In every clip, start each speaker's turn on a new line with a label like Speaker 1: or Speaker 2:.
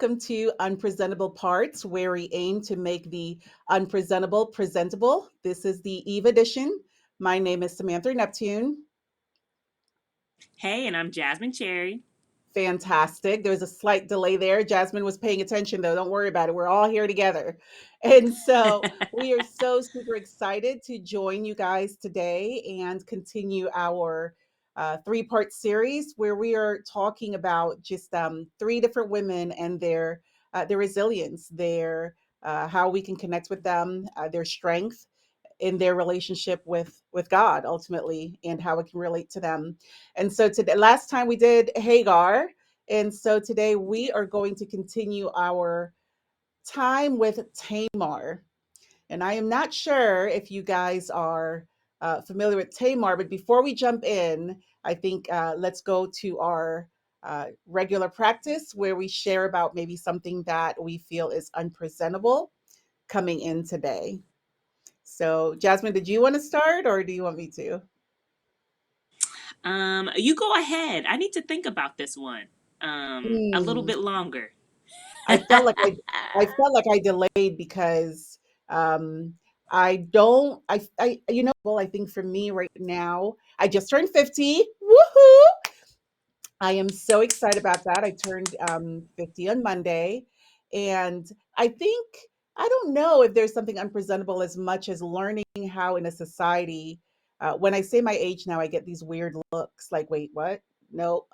Speaker 1: Welcome to Unpresentable Parts, where we aim to make the unpresentable presentable. This is the Eve edition. My name is Samenthur Neptune.
Speaker 2: Hey, and I'm Jasmine Cherry.
Speaker 1: Fantastic. There was a slight delay there. Jasmine was paying attention, though. Don't worry about it. We're all here together. And so we are so super excited to join you guys today and continue our three-part series where we are talking about just three different women and their resilience, their how we can connect with them, their strength in their relationship with God ultimately, and how it can relate to them. And so today, last time we did Hagar, and so today we are going to continue our time with Tamar. And I am not sure if you guys are familiar with Tamar, but before we jump in, I think let's go to our regular practice where we share about maybe something that we feel is unpresentable coming in today. So, Jasmine, did you want to start or do you want me to?
Speaker 2: You go ahead. I need to think about this one a little
Speaker 1: Hmm.
Speaker 2: bit longer.
Speaker 1: I felt like I felt like I delayed because um I don't well, I think for me right now, I just turned 50. Woohoo! I am so excited about that. I turned 50 on Monday. And I think, I don't know if there's something unpresentable as much as learning how in a society, when I say my age now, I get these weird looks like, wait, what? No,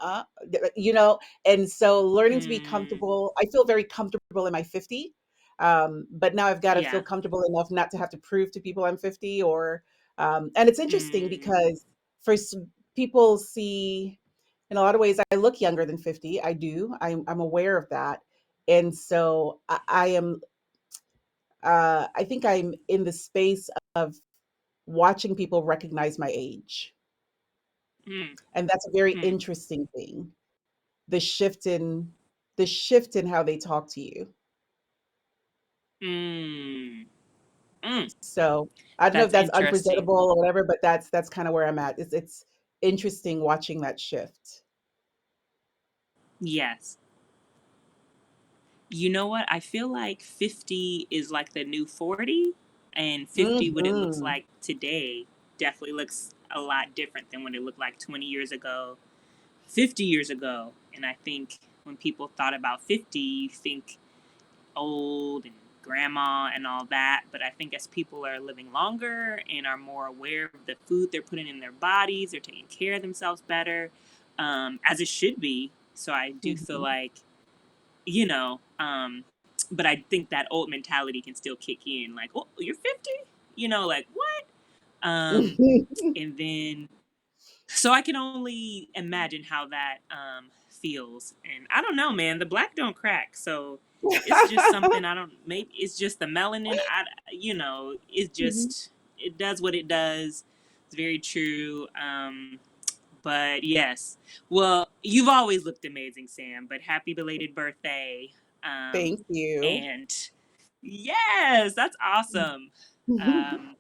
Speaker 1: and so learning to be
Speaker 2: Mm,
Speaker 1: comfortable, I feel very comfortable in my 50. But now I've got to feel
Speaker 2: yeah.
Speaker 1: comfortable enough not to have to prove to people I'm 50 and it's interesting
Speaker 2: Mm,
Speaker 1: because for people see, in a lot of ways I look younger than 50. I do. I'm aware of that. And so I am I think I'm in the space of watching people recognize my age.
Speaker 2: mm,
Speaker 1: And that's a very
Speaker 2: mm,
Speaker 1: interesting thing. The shift in the shift in how they talk to you.
Speaker 2: mm, mm.
Speaker 1: So I don't know if
Speaker 2: That's
Speaker 1: that's
Speaker 2: interesting.
Speaker 1: unpresentable or whatever, but that's kind of where I'm at. It's interesting watching that shift.
Speaker 2: Yes. You know what? I feel like 50 is like the new 40, and 50, what it looks
Speaker 1: Hmm.
Speaker 2: like today, definitely looks a lot different than what it looked like 20 years ago, 50 years ago. And I think when people thought about 50, you think old and grandma and all that. But I think as people are living longer and are more aware of the food they're putting in their bodies, they're taking care of themselves better, as it should be. So I do feel
Speaker 1: Mhm.
Speaker 2: like, you know, but I think that old mentality can still kick in. Like, oh, you're 50? Like what? Um, and then so I can only imagine how that feels. And I don't know, man. The black don't crack, so it's just something I don't. Maybe it's just the melanin. It
Speaker 1: Mhm.
Speaker 2: just it does what it does. It's very true. But yes, well, you've always looked amazing, Sam. But happy belated birthday.
Speaker 1: Thank you.
Speaker 2: And yes, that's awesome. Um,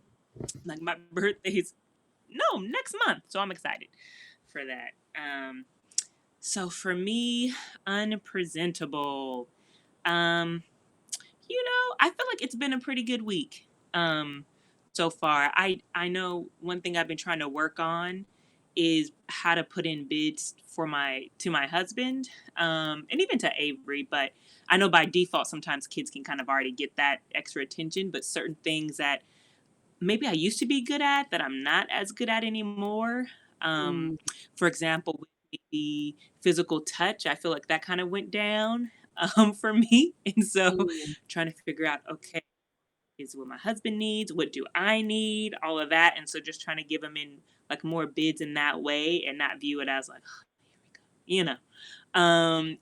Speaker 2: like my birthday's no next month, so I'm excited for that. So for me, unpresentable. Um, I feel like it's been a pretty good week. So far. I know one thing I've been trying to work on is how to put in bids for my husband, and even to Avery. But I know by default sometimes kids can kind of already get that extra attention, but certain things that maybe I used to be good at that I'm not as good at anymore. Um,
Speaker 1: Mm.
Speaker 2: for example, with the physical touch, I feel like that kind of went down. for me. And so
Speaker 1: Mm,
Speaker 2: trying to figure out, okay, is what my husband needs, what do I need, all of that. And so just trying to give him in like more bids in that way and not view it as like, oh, here we go, you know.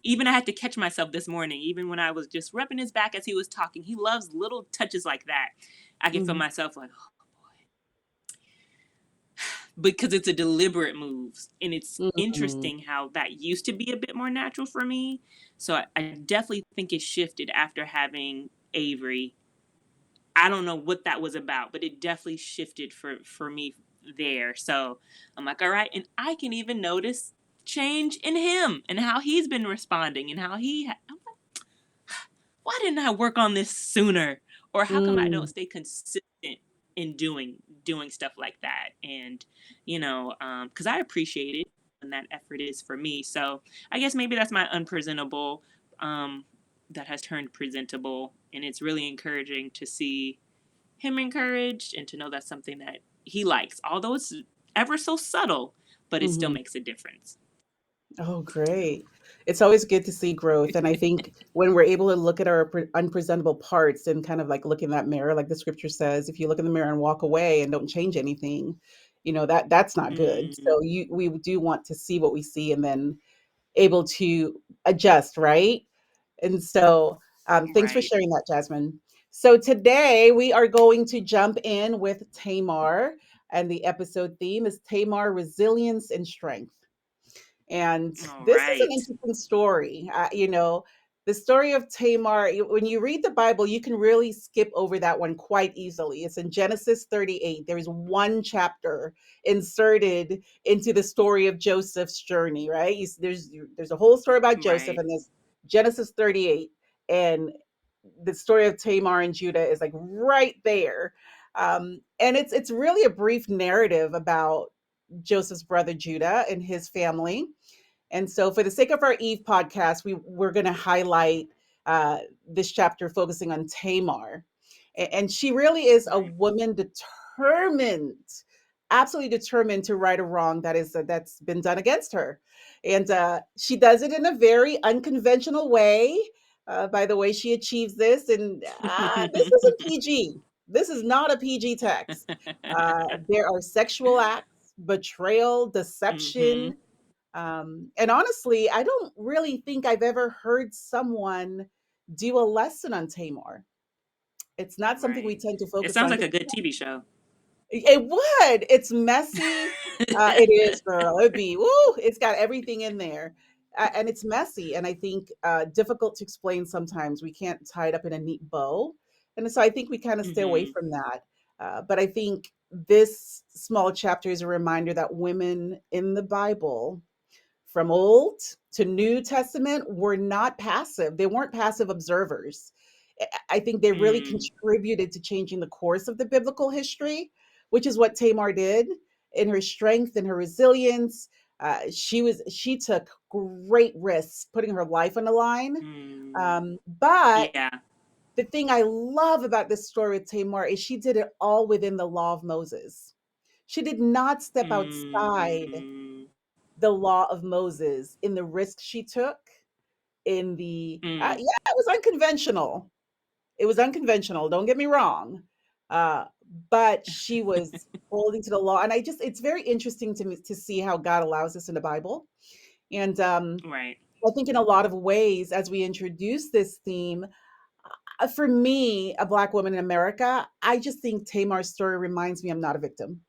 Speaker 2: Even I had to catch myself this morning, even when I was just rubbing his back as he was talking. He loves little touches like that. I can feel
Speaker 1: mhm,
Speaker 2: myself like, oh, because it's a deliberate move. And it's
Speaker 1: mhm,
Speaker 2: interesting how that used to be a bit more natural for me. So I definitely think it shifted after having Avery. I don't know what that was about, but it definitely shifted for me there. So I'm like, all right, and I can even notice change in him and how he's been responding and how I'm like, why didn't I work on this sooner? Or how come I don't
Speaker 1: mm,
Speaker 2: stay consistent in doing stuff like that? And because I appreciate it and that effort is for me. So I guess maybe that's my unpresentable that has turned presentable, and it's really encouraging to see him encouraged and to know that's something that he likes, although it's ever so subtle, but it still
Speaker 1: mhm.
Speaker 2: makes a difference.
Speaker 1: Oh, great. It's always good to see growth, and I think when we're able to look at our unpresentable parts and kind of like look in that mirror, like the scripture says, if you look in the mirror and walk away and don't change anything, that's not good.
Speaker 2: Mm,
Speaker 1: So we do want to see what we see and then able to adjust, right? And so, thanks for
Speaker 2: right.
Speaker 1: sharing that, Jasmine. So today we are going to jump in with Tamar, and the episode theme is Tamar, resilience and strength. And
Speaker 2: All
Speaker 1: this is an
Speaker 2: right.
Speaker 1: interesting story. The story of Tamar, when you read the Bible, you can really skip over that one quite easily. It's in Genesis 38. There's one chapter inserted into the story of Joseph's journey, right? There's a whole story about Joseph,
Speaker 2: Right.
Speaker 1: and there's Genesis 38. And the story of Tamar and Judah is like right there. And it's really a brief narrative about Joseph's brother Judah and his family. And so, for the sake of our Eve podcast, we're going to highlight this chapter focusing on Tamar. And she really is a
Speaker 2: Right.
Speaker 1: woman determined, absolutely determined to right a wrong that's been done against her. And she does it in a very unconventional way. By the way, she achieves this, and this is a PG. This is not a PG text. There are sexual acts, betrayal,
Speaker 2: Mm-hmm.
Speaker 1: deception, and honestly, I don't really think I've ever heard someone do a lesson on Tamar. It's not something we
Speaker 2: Right.
Speaker 1: tend to
Speaker 2: It
Speaker 1: focus
Speaker 2: sounds
Speaker 1: on.
Speaker 2: like a good TV show.
Speaker 1: It would. It's messy. It is, girl. It'd be, woo, it's got everything in there. And it's messy. And I think difficult to explain sometimes. We can't tie it up in a neat bow. And so I think we kind of stay away
Speaker 2: Mm-hmm.
Speaker 1: from that. But I think this small chapter is a reminder that women in the Bible, from Old to New Testament, were not passive. They weren't passive observers. I think they really
Speaker 2: Mm,
Speaker 1: contributed to changing the course of the biblical history, which is what Tamar did in her strength and her resilience. She took great risks, putting her life on the line.
Speaker 2: mm,
Speaker 1: But
Speaker 2: yeah.
Speaker 1: the thing I love about this story with Tamar is she did it all within the law of Moses. She did not step outside
Speaker 2: Mm,
Speaker 1: the law of Moses in the risk she took, in the
Speaker 2: mm,
Speaker 1: yeah, it was unconventional. It was unconventional, don't get me wrong. Uh, but she was holding to the law, and it's very interesting to me to see how God allows this in the Bible. And
Speaker 2: right.
Speaker 1: I think in a lot of ways, as we introduce this theme, for me, a Black woman in America, I just think Tamar's story reminds me I'm not a victim.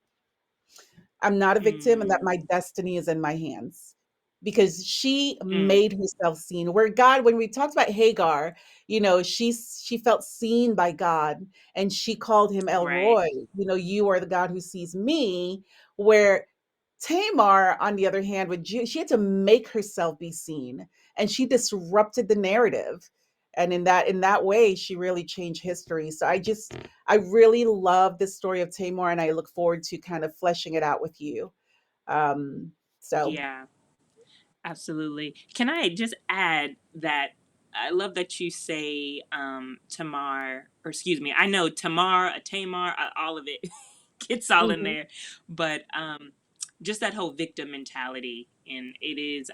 Speaker 1: I'm not a victim and that
Speaker 2: Mm,
Speaker 1: my destiny is in my hands, because she
Speaker 2: mm,
Speaker 1: made herself seen. Where God, when we talked about Hagar, she felt seen by God, and she called him El
Speaker 2: right.
Speaker 1: Roy. You are the God who sees me. Where Tamar, on the other hand, she had to make herself be seen, and she disrupted the narrative. And in that way, she really changed history. So I really love this story of Tamar, and I look forward to kind of fleshing it out with you. Um, so.
Speaker 2: Yeah, absolutely. Can I just add that I love that you say Tamar, or excuse me, I know Tamar, all of it. It's all in
Speaker 1: Mhm,
Speaker 2: there. But just that whole victim mentality, and it is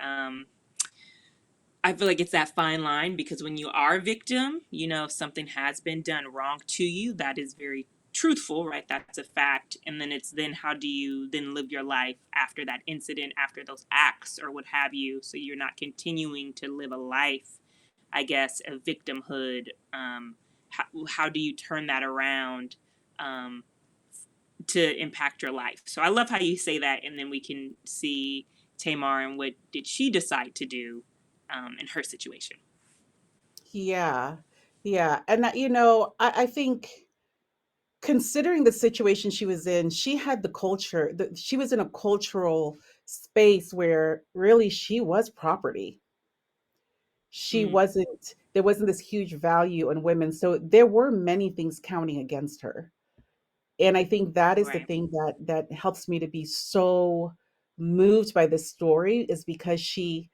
Speaker 2: I feel like it's that fine line because when you are a victim, if something has been done wrong to you, that is very truthful, right? That's a fact. And then it's then how do you then live your life after that incident, after those acts or what have you, so you're not continuing to live a life, I guess, of victimhood. How do you turn that around um, to impact your life? So I love how you say that, and then we can see Tamar and what did she decide to do in her situation.
Speaker 1: Yeah. Yeah. And I think considering the situation she was in, she had the culture, she was in a cultural space where really she was property. She
Speaker 2: Mm,
Speaker 1: wasn't, there wasn't this huge value in women. So there were many things counting against her. And I think that is the
Speaker 2: right.
Speaker 1: thing that helps me to be so moved by this story, is because she,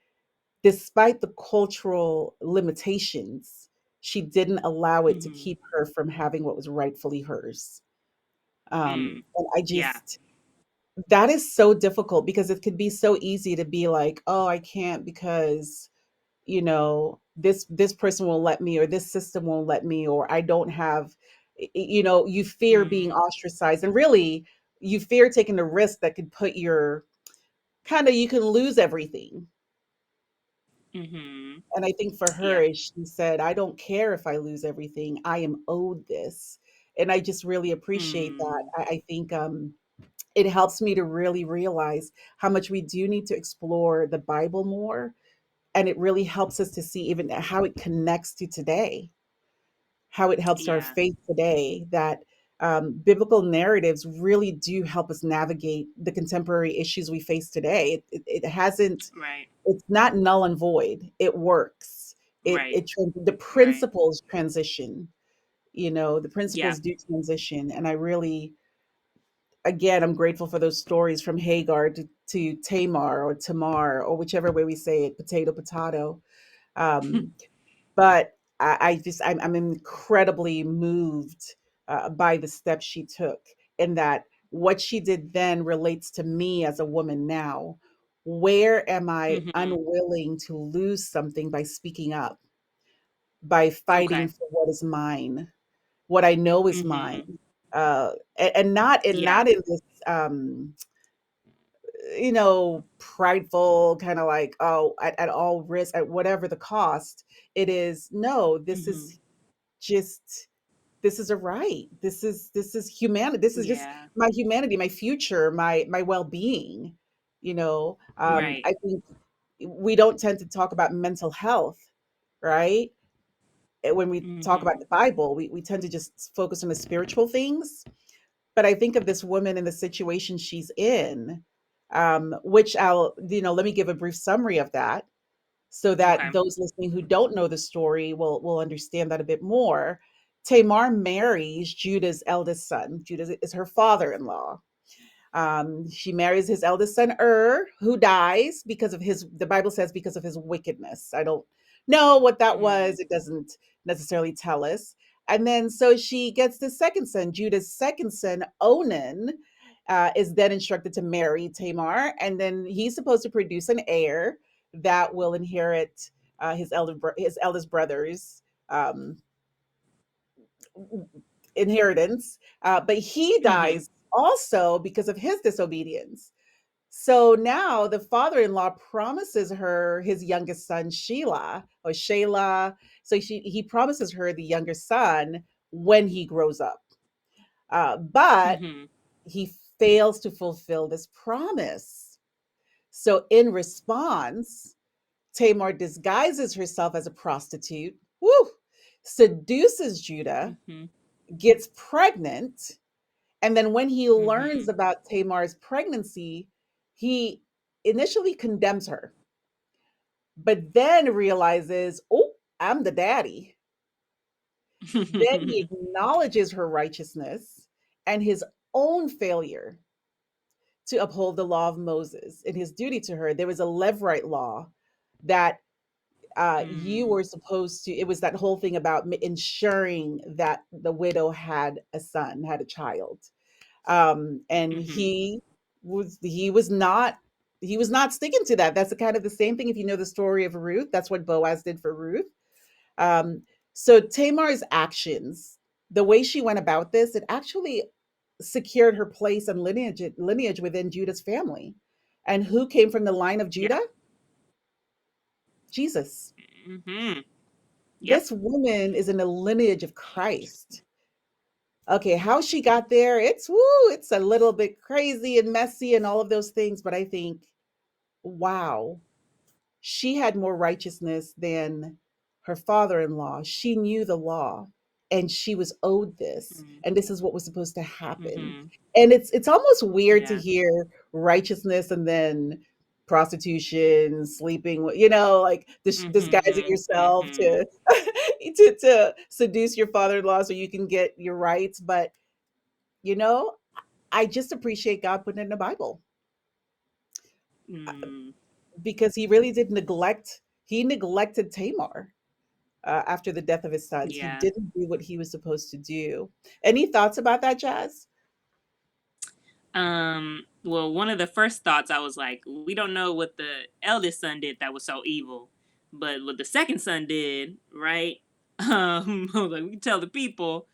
Speaker 1: despite the cultural limitations, she didn't allow it to
Speaker 2: Mm-hmm.
Speaker 1: keep her from having what was rightfully hers.
Speaker 2: Mm,
Speaker 1: And I
Speaker 2: yeah.
Speaker 1: just, that is so difficult because it could be so easy to be like, oh, I can't because, this person won't let me, or this system won't let me, or I don't have, you fear being
Speaker 2: Mm,
Speaker 1: ostracized. And really, you fear taking the risk that could put your kind of, you can lose everything.
Speaker 2: mm-hmm.
Speaker 1: And I think for her,
Speaker 2: Yeah.
Speaker 1: as she said, I don't care if I lose everything. I am owed this. And I just really appreciate that.
Speaker 2: Mm,
Speaker 1: I think it helps me to really realize how much we do need to explore the Bible more. And it really helps us to see even how it connects to today, how it helps our
Speaker 2: yeah.
Speaker 1: faith today, that biblical narratives really do help us navigate the contemporary issues we face today. It hasn't,
Speaker 2: Right.
Speaker 1: it's not null and void. It works.
Speaker 2: Right.
Speaker 1: The
Speaker 2: Right.
Speaker 1: principles transition. The
Speaker 2: Yeah.
Speaker 1: principles do transition, and I really, again, I'm grateful for those stories from Hagar to Tamar or Tamar, or whichever way we say it, potato, potato. Um, but I'm incredibly moved by the steps she took, and that what she did then relates to me as a woman now. Where am I
Speaker 2: Mm-hmm.
Speaker 1: unwilling to lose something by speaking up, by fighting
Speaker 2: Okay.
Speaker 1: for what is mine, what I know is
Speaker 2: Mm-hmm.
Speaker 1: mine, and
Speaker 2: Yeah.
Speaker 1: not in this prideful kind of like, oh, at all risk, at whatever the cost. It is, no,
Speaker 2: Mm-hmm.
Speaker 1: just this is a right. This is humanity. This is just
Speaker 2: Yeah.
Speaker 1: my humanity, my future, my well-being.
Speaker 2: Right.
Speaker 1: I think we don't tend to talk about mental health, right? When we talk about
Speaker 2: Mm-hmm.
Speaker 1: the Bible, we tend to just focus on the spiritual things. But I think of this woman in the situation she's in, which let me give a brief summary of that so that
Speaker 2: Okay.
Speaker 1: those listening who don't know the story will understand that a bit more. Tamar marries Judah's eldest son. Judah is her father-in-law. She marries his eldest son, who dies because of the Bible says, because of his wickedness. I don't know what that
Speaker 2: Mm-hmm.
Speaker 1: was. It doesn't necessarily tell us. And then so she gets the second son, Judah's second son, Onan, is then instructed to marry Tamar. And then he's supposed to produce an heir that will inherit his eldest brother's um, inheritance. But he
Speaker 2: Mm-hmm.
Speaker 1: dies also because of his disobedience. So now the father-in-law promises her his youngest son, Sheila or Shayla. So he promises her the younger son when he grows up. But
Speaker 2: Mm-hmm.
Speaker 1: he fails to fulfill this promise. So in response, Tamar disguises herself as a prostitute, woo, seduces Judah,
Speaker 2: Mm-hmm.
Speaker 1: gets pregnant, and then when he learns
Speaker 2: Mm-hmm.
Speaker 1: about Tamar's pregnancy, he initially condemns her, but then realizes, oh, I'm the daddy. Then he acknowledges her righteousness and his own failure to uphold the law of Moses and his duty to her. There was a Levirate law that you
Speaker 2: Mm.
Speaker 1: were supposed to, it was that whole thing about ensuring that the widow had a son, had a child. And
Speaker 2: Mm-hmm.
Speaker 1: he was not. he was not sticking to that. That's the kind of the same thing. If you know the story of Ruth, that's what Boaz did for Ruth. Um, so Tamar's actions, the way she went about this, it actually secured her place and lineage within Judah's family. And who came from the line of
Speaker 2: Yeah.
Speaker 1: Judah? Jesus.
Speaker 2: Mm-hmm. Yep.
Speaker 1: This woman is in the lineage of Christ. Okay, how she got there, it's woo, it's a little bit crazy and messy and all of those things, but I think, wow, she had more righteousness than her father-in-law. She knew the law and she was owed this. And this is what was supposed to happen.
Speaker 2: Mm-hmm.
Speaker 1: And it's almost weird to
Speaker 2: Yeah.
Speaker 1: hear righteousness and then prostitution, sleeping, like disguising
Speaker 2: Mm-hmm.
Speaker 1: yourself
Speaker 2: Mm-hmm.
Speaker 1: to to seduce your father-in-law so you can get your rights. But you know, I just appreciate God putting it in the Bible
Speaker 2: Mm.
Speaker 1: because he really did neglect. He neglected Tamar after the death of his sons. He
Speaker 2: Yeah.
Speaker 1: didn't do what he was supposed to do. Any thoughts about that, Jazz?
Speaker 2: Well, one of the first thoughts I was like, we don't know what the eldest son did that was so evil, but what the second son did, right? I was like, we can tell the people,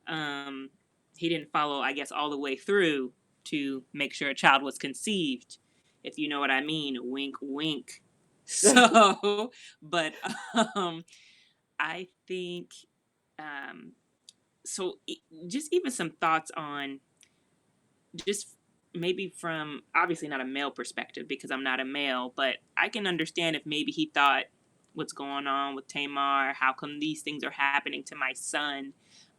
Speaker 2: um, he didn't follow, I guess, all the way through to make sure a child was conceived, if you know what I mean. Wink, wink. So, but um, I think, um, so just even some thoughts on just maybe from obviously not a male perspective because I'm not a male, but I can understand if maybe he thought what's going on with Tamar, how come these things are happening to my son?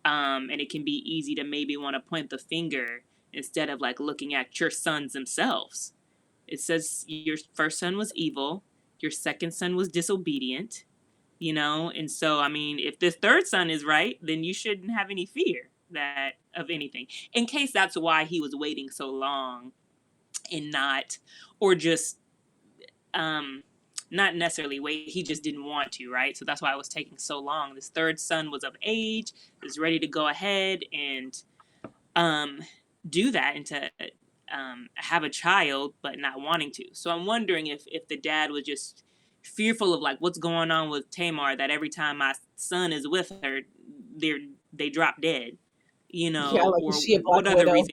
Speaker 2: And it can be easy to maybe want to point the finger instead of like looking at your sons themselves. It says your first son was evil, your second son was disobedient, and so I mean if this third son is right, then you shouldn't have any fear that of anything, in case that's why he was waiting so long and not, or just um not necessarily wait, he just didn't want to, right? So that's why it was taking so long. This third son was of age, is ready to go ahead and um, do that and to have a child, but not wanting to. So I'm wondering if the dad was just fearful of like what's going on with Tamar, that every time my son is with her, they're they drop dead,
Speaker 1: Yeah, like is
Speaker 2: or
Speaker 1: she a Black
Speaker 2: what other
Speaker 1: Widow?
Speaker 2: reason?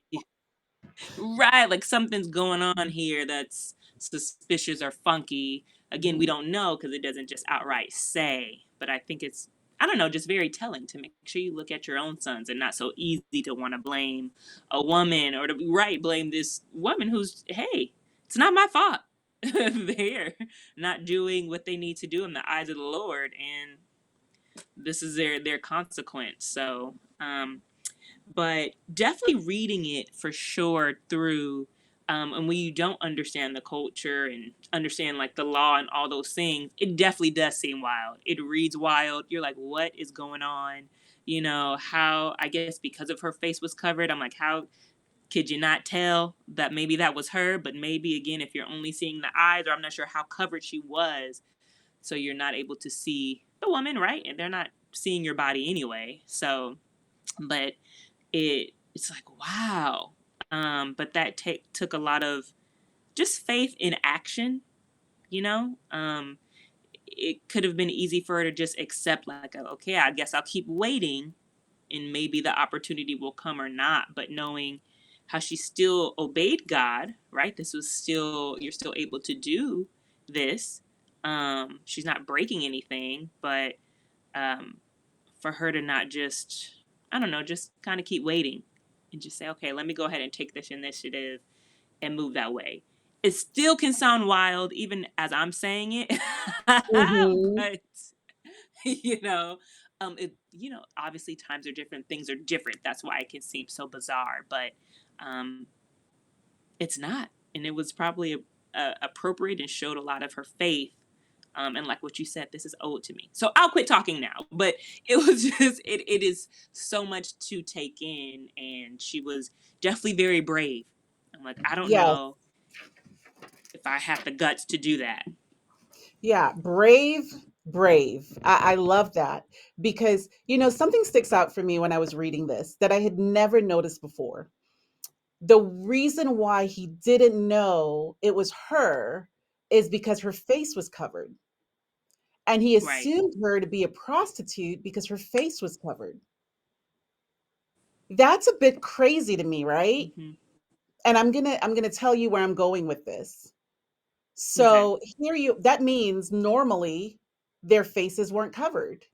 Speaker 2: Right, like something's going on here that's suspicious or funky. Again, we
Speaker 1: Mhm.
Speaker 2: don't know because it doesn't just outright say, but I think it's, I don't know, just very telling to make sure you look at your own sons and not so easy to want to blame a woman or to be right, blame this woman who's, hey, it's not my fault. They're not doing what they need to do in the eyes of the Lord, and this is their consequence. So, but definitely reading it for sure through, and when you don't understand the culture and understand like the law and all those things, it definitely does seem wild. It reads wild. You're like, what is going on? How, I guess because of her face was covered, I'm like, how could you not tell that maybe that was her? But maybe again, if you're only seeing the eyes, or I'm not sure how covered she was, so you're not able to see the woman, right? And they're not seeing your body anyway. So, but it's like wow. But that took a lot of just faith in action. It could have been easy for her to just accept like, okay, I guess I'll keep waiting and maybe the opportunity will come or not. But knowing how she still obeyed God, right? This was still, you're still able to do this. She's not breaking anything, but um, for her to not just, I don't know, just kind of keep waiting and just say, okay, let me go ahead and take this initiative and move that way. It still can sound wild, even as I'm saying it,
Speaker 1: Mhm.
Speaker 2: but you know, obviously times are different, things are different. That's why it can seem so bizarre, but um, it's not, and it was probably appropriate and showed a lot of her faith. And like what you said, this is owed to me. So I'll quit talking now. But it was just, it is so much to take in. And she was definitely very brave. I'm like, I don't
Speaker 1: Yes.
Speaker 2: know if I have the guts to do that.
Speaker 1: Yeah, brave, brave. I love that because, something sticks out for me when I was reading this that I had never noticed before. The reason why he didn't know it was her is because her face was covered. And he
Speaker 2: Right.
Speaker 1: assumed her to be a prostitute because her face was covered. That's a bit crazy to me, right?
Speaker 2: Mm-hmm.
Speaker 1: And I'm gonna tell you where I'm going with this.
Speaker 2: Okay.
Speaker 1: So here you that means normally their faces weren't covered,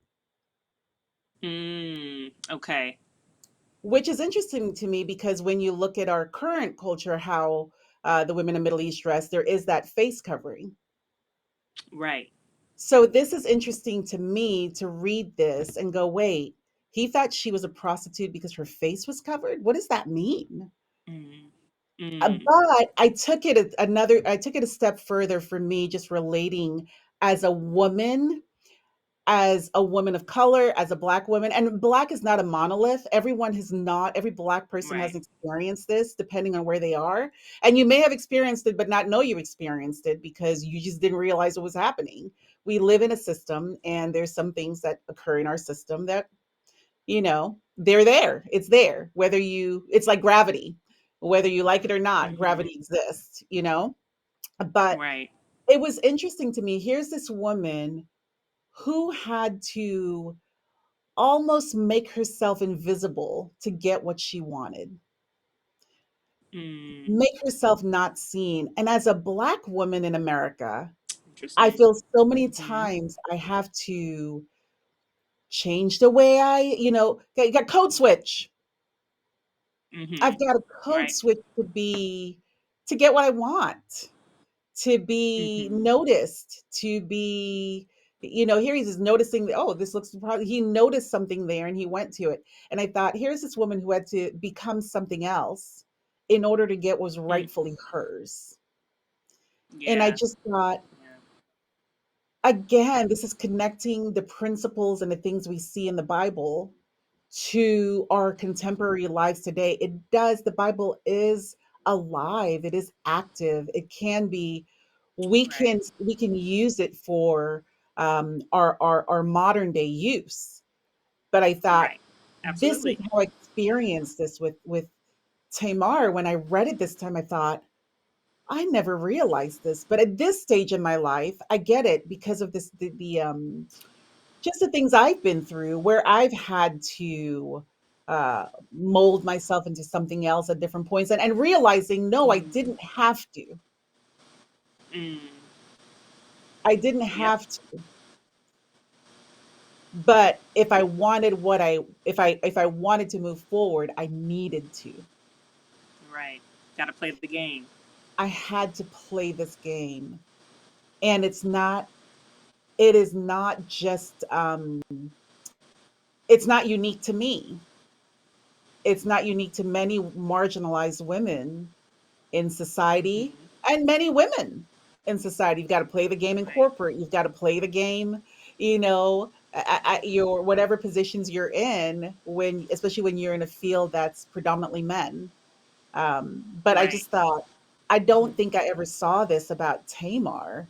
Speaker 2: Okay.
Speaker 1: which is interesting to me because when you look at our current culture, how the women in Middle East dress, there is that face covering.
Speaker 2: Right.
Speaker 1: So this is interesting to me to read this and go, wait, he thought she was a prostitute because her face was covered? What does that mean?
Speaker 2: Mm. Mm.
Speaker 1: But I took it a step further for me, just relating as a woman, as a woman of color, as a black woman. And black is not a monolith. Every black person has
Speaker 2: Right.
Speaker 1: experienced this depending on where they are. And you may have experienced it, but not know you experienced it because you just didn't realize it was happening. We live in a system, and there's some things that occur in our system that, they're there. It's there. It's like gravity. Whether you like it or not,
Speaker 2: Mm-hmm.
Speaker 1: gravity exists. But
Speaker 2: Right.
Speaker 1: it was interesting to me. Here's this woman who had to almost make herself invisible to get what she wanted,
Speaker 2: Mm.
Speaker 1: make herself not seen. And as a Black woman in America, I
Speaker 2: Interesting.
Speaker 1: feel so many
Speaker 2: Mm-hmm.
Speaker 1: times I have to change the way okay, got code switch.
Speaker 2: Mm-hmm.
Speaker 1: I've got a code
Speaker 2: Right.
Speaker 1: switch to get what I want, to be
Speaker 2: Mm-hmm.
Speaker 1: noticed, to be, here he's just noticing, oh, this looks probably, he noticed something there and he went to it. And I thought, here's this woman who had to become something else in order to get what was
Speaker 2: Mm.
Speaker 1: rightfully hers. And I
Speaker 2: Yeah.
Speaker 1: just thought,
Speaker 2: Yeah.
Speaker 1: again, this is connecting the principles and the things we see in the Bible to our contemporary lives today. The Bible is alive, it is active, it can be,
Speaker 2: Right.
Speaker 1: we can use it for our modern day use. But I thought,
Speaker 2: Right.
Speaker 1: this is
Speaker 2: Absolutely.
Speaker 1: how I experienced this with Tamar. When I read it this time, I thought, I never realized this. But at this stage in my life, I get it because of the just the things I've been through where I've had to mold myself into something else at different points, and realizing, no, I didn't
Speaker 2: Mm.
Speaker 1: have to.
Speaker 2: Mm.
Speaker 1: I didn't
Speaker 2: Yep.
Speaker 1: have to. But if I wanted to move forward, I needed to.
Speaker 2: Right. Got to play the game.
Speaker 1: I had to play this game. And it is not just it's not unique to me. It's not unique to many marginalized women in society,
Speaker 2: Mm-hmm.
Speaker 1: and many women in society. You've got to play the game in
Speaker 2: Right.
Speaker 1: corporate. You've got to play the game, at your whatever positions you're in, especially when you're in a field that's predominantly men. But I
Speaker 2: Right.
Speaker 1: just thought, I
Speaker 2: Mm-hmm.
Speaker 1: don't think I ever saw this about Tamar,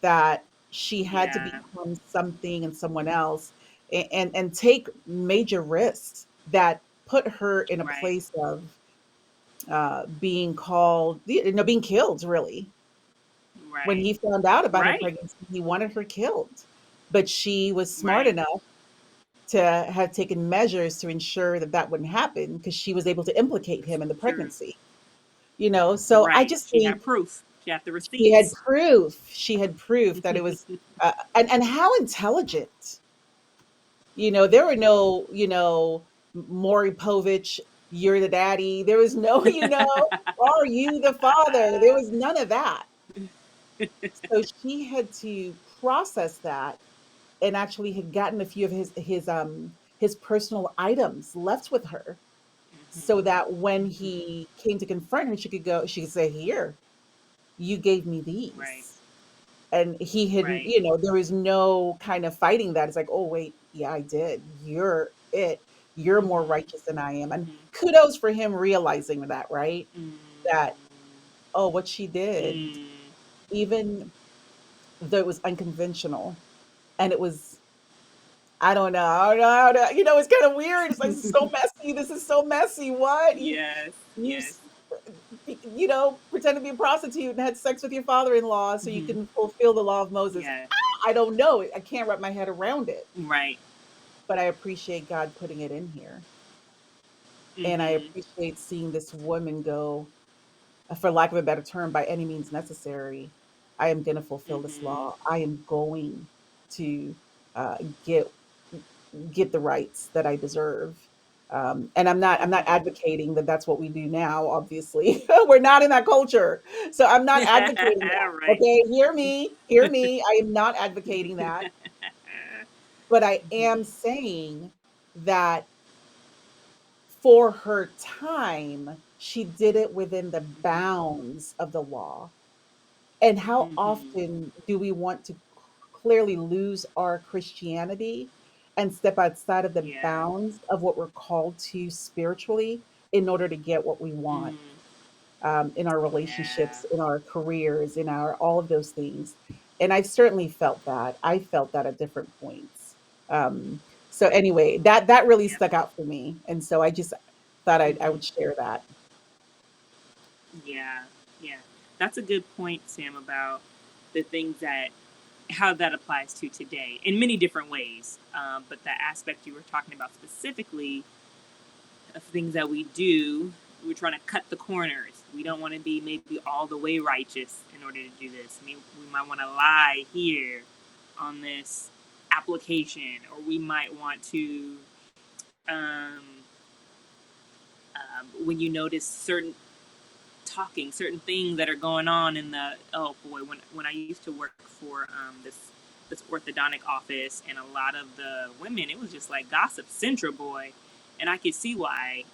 Speaker 1: that she had to
Speaker 2: Yeah.
Speaker 1: become something and someone else, and take major risks that put her in a
Speaker 2: Right.
Speaker 1: place of being called, being killed, really. When
Speaker 2: Right.
Speaker 1: he found out about her
Speaker 2: Right.
Speaker 1: pregnancy, he wanted her killed. But she was smart
Speaker 2: Right.
Speaker 1: enough to have taken measures to ensure that that wouldn't happen, because she was able to implicate him in the
Speaker 2: Sure.
Speaker 1: pregnancy. So I
Speaker 2: Right.
Speaker 1: just
Speaker 2: She had
Speaker 1: think
Speaker 2: proof. She had the
Speaker 1: she had
Speaker 2: receipts.
Speaker 1: proof. She had proof that it was, and how intelligent. There were no, Maury Povich, you're the daddy. There was no, are you the father? There was none of that. So she had to process that, and actually had gotten a few of his personal items left with her, so that when
Speaker 2: Mm-hmm.
Speaker 1: he came to confront her, she could say, "Here, you gave me
Speaker 2: Right.
Speaker 1: these." And he had,
Speaker 2: Right.
Speaker 1: there was no kind of fighting that. It's like, "Oh, wait, yeah, I did. You're it. You're more
Speaker 2: Mm-hmm.
Speaker 1: righteous than I am." And
Speaker 2: Mm-hmm.
Speaker 1: kudos for him realizing that, right?
Speaker 2: Mm.
Speaker 1: That, oh, what she did,
Speaker 2: Mm.
Speaker 1: even though it was unconventional, and it was, I don't know, I don't know, I don't know, it's kind of weird. It's like, this is so messy. This is so messy. What
Speaker 2: Yes.
Speaker 1: you
Speaker 2: Yes.
Speaker 1: pretend to be a prostitute and had sex with your father-in-law so you
Speaker 2: Mhm.
Speaker 1: can fulfill the law of Moses.
Speaker 2: Yeah.
Speaker 1: I don't know. I can't wrap my head around it,
Speaker 2: Right.
Speaker 1: but I appreciate God putting it in here. And I
Speaker 2: Mhm.
Speaker 1: appreciate seeing this woman go, for lack of a better term, by any means necessary. I am going to fulfill this
Speaker 2: Mhm.
Speaker 1: law. I am going to uh, get get the rights that I deserve. And I'm not
Speaker 2: Mhm.
Speaker 1: advocating that that's what we do now. Obviously, we're not in that culture, so I'm not advocating that.
Speaker 2: Right.
Speaker 1: Okay, hear me, hear me. I am not advocating that, but I am
Speaker 2: Mhm.
Speaker 1: saying that for her time, she did it within the
Speaker 2: Mhm.
Speaker 1: bounds of the law. And how
Speaker 2: Mhm.
Speaker 1: often do we want to clearly lose our Christianity and step outside of the
Speaker 2: Yeah.
Speaker 1: bounds of what we're called to spiritually in order to get what we want,
Speaker 2: Mm.
Speaker 1: in our
Speaker 2: Yeah.
Speaker 1: relationships, in our careers, in our all of those things? And I've certainly felt that. I felt that at different points. So anyway, that really
Speaker 2: Yeah.
Speaker 1: stuck out for me, and so I just thought I
Speaker 2: Mhm.
Speaker 1: would share that.
Speaker 2: Yeah. Yeah. That's a good point, Sam, about the things that how that applies to today in many different ways. But the aspect you were talking about specifically of things that we do, we're trying to cut the corners. We don't want to be maybe all the way righteous in order to do this. I mean, we might want to lie here on this application, or we might want to, um, when you notice certain things that are going on in the, oh boy, when I used to work for this orthodontic office, and a lot of the women, it was just like gossip central, boy. And I could see why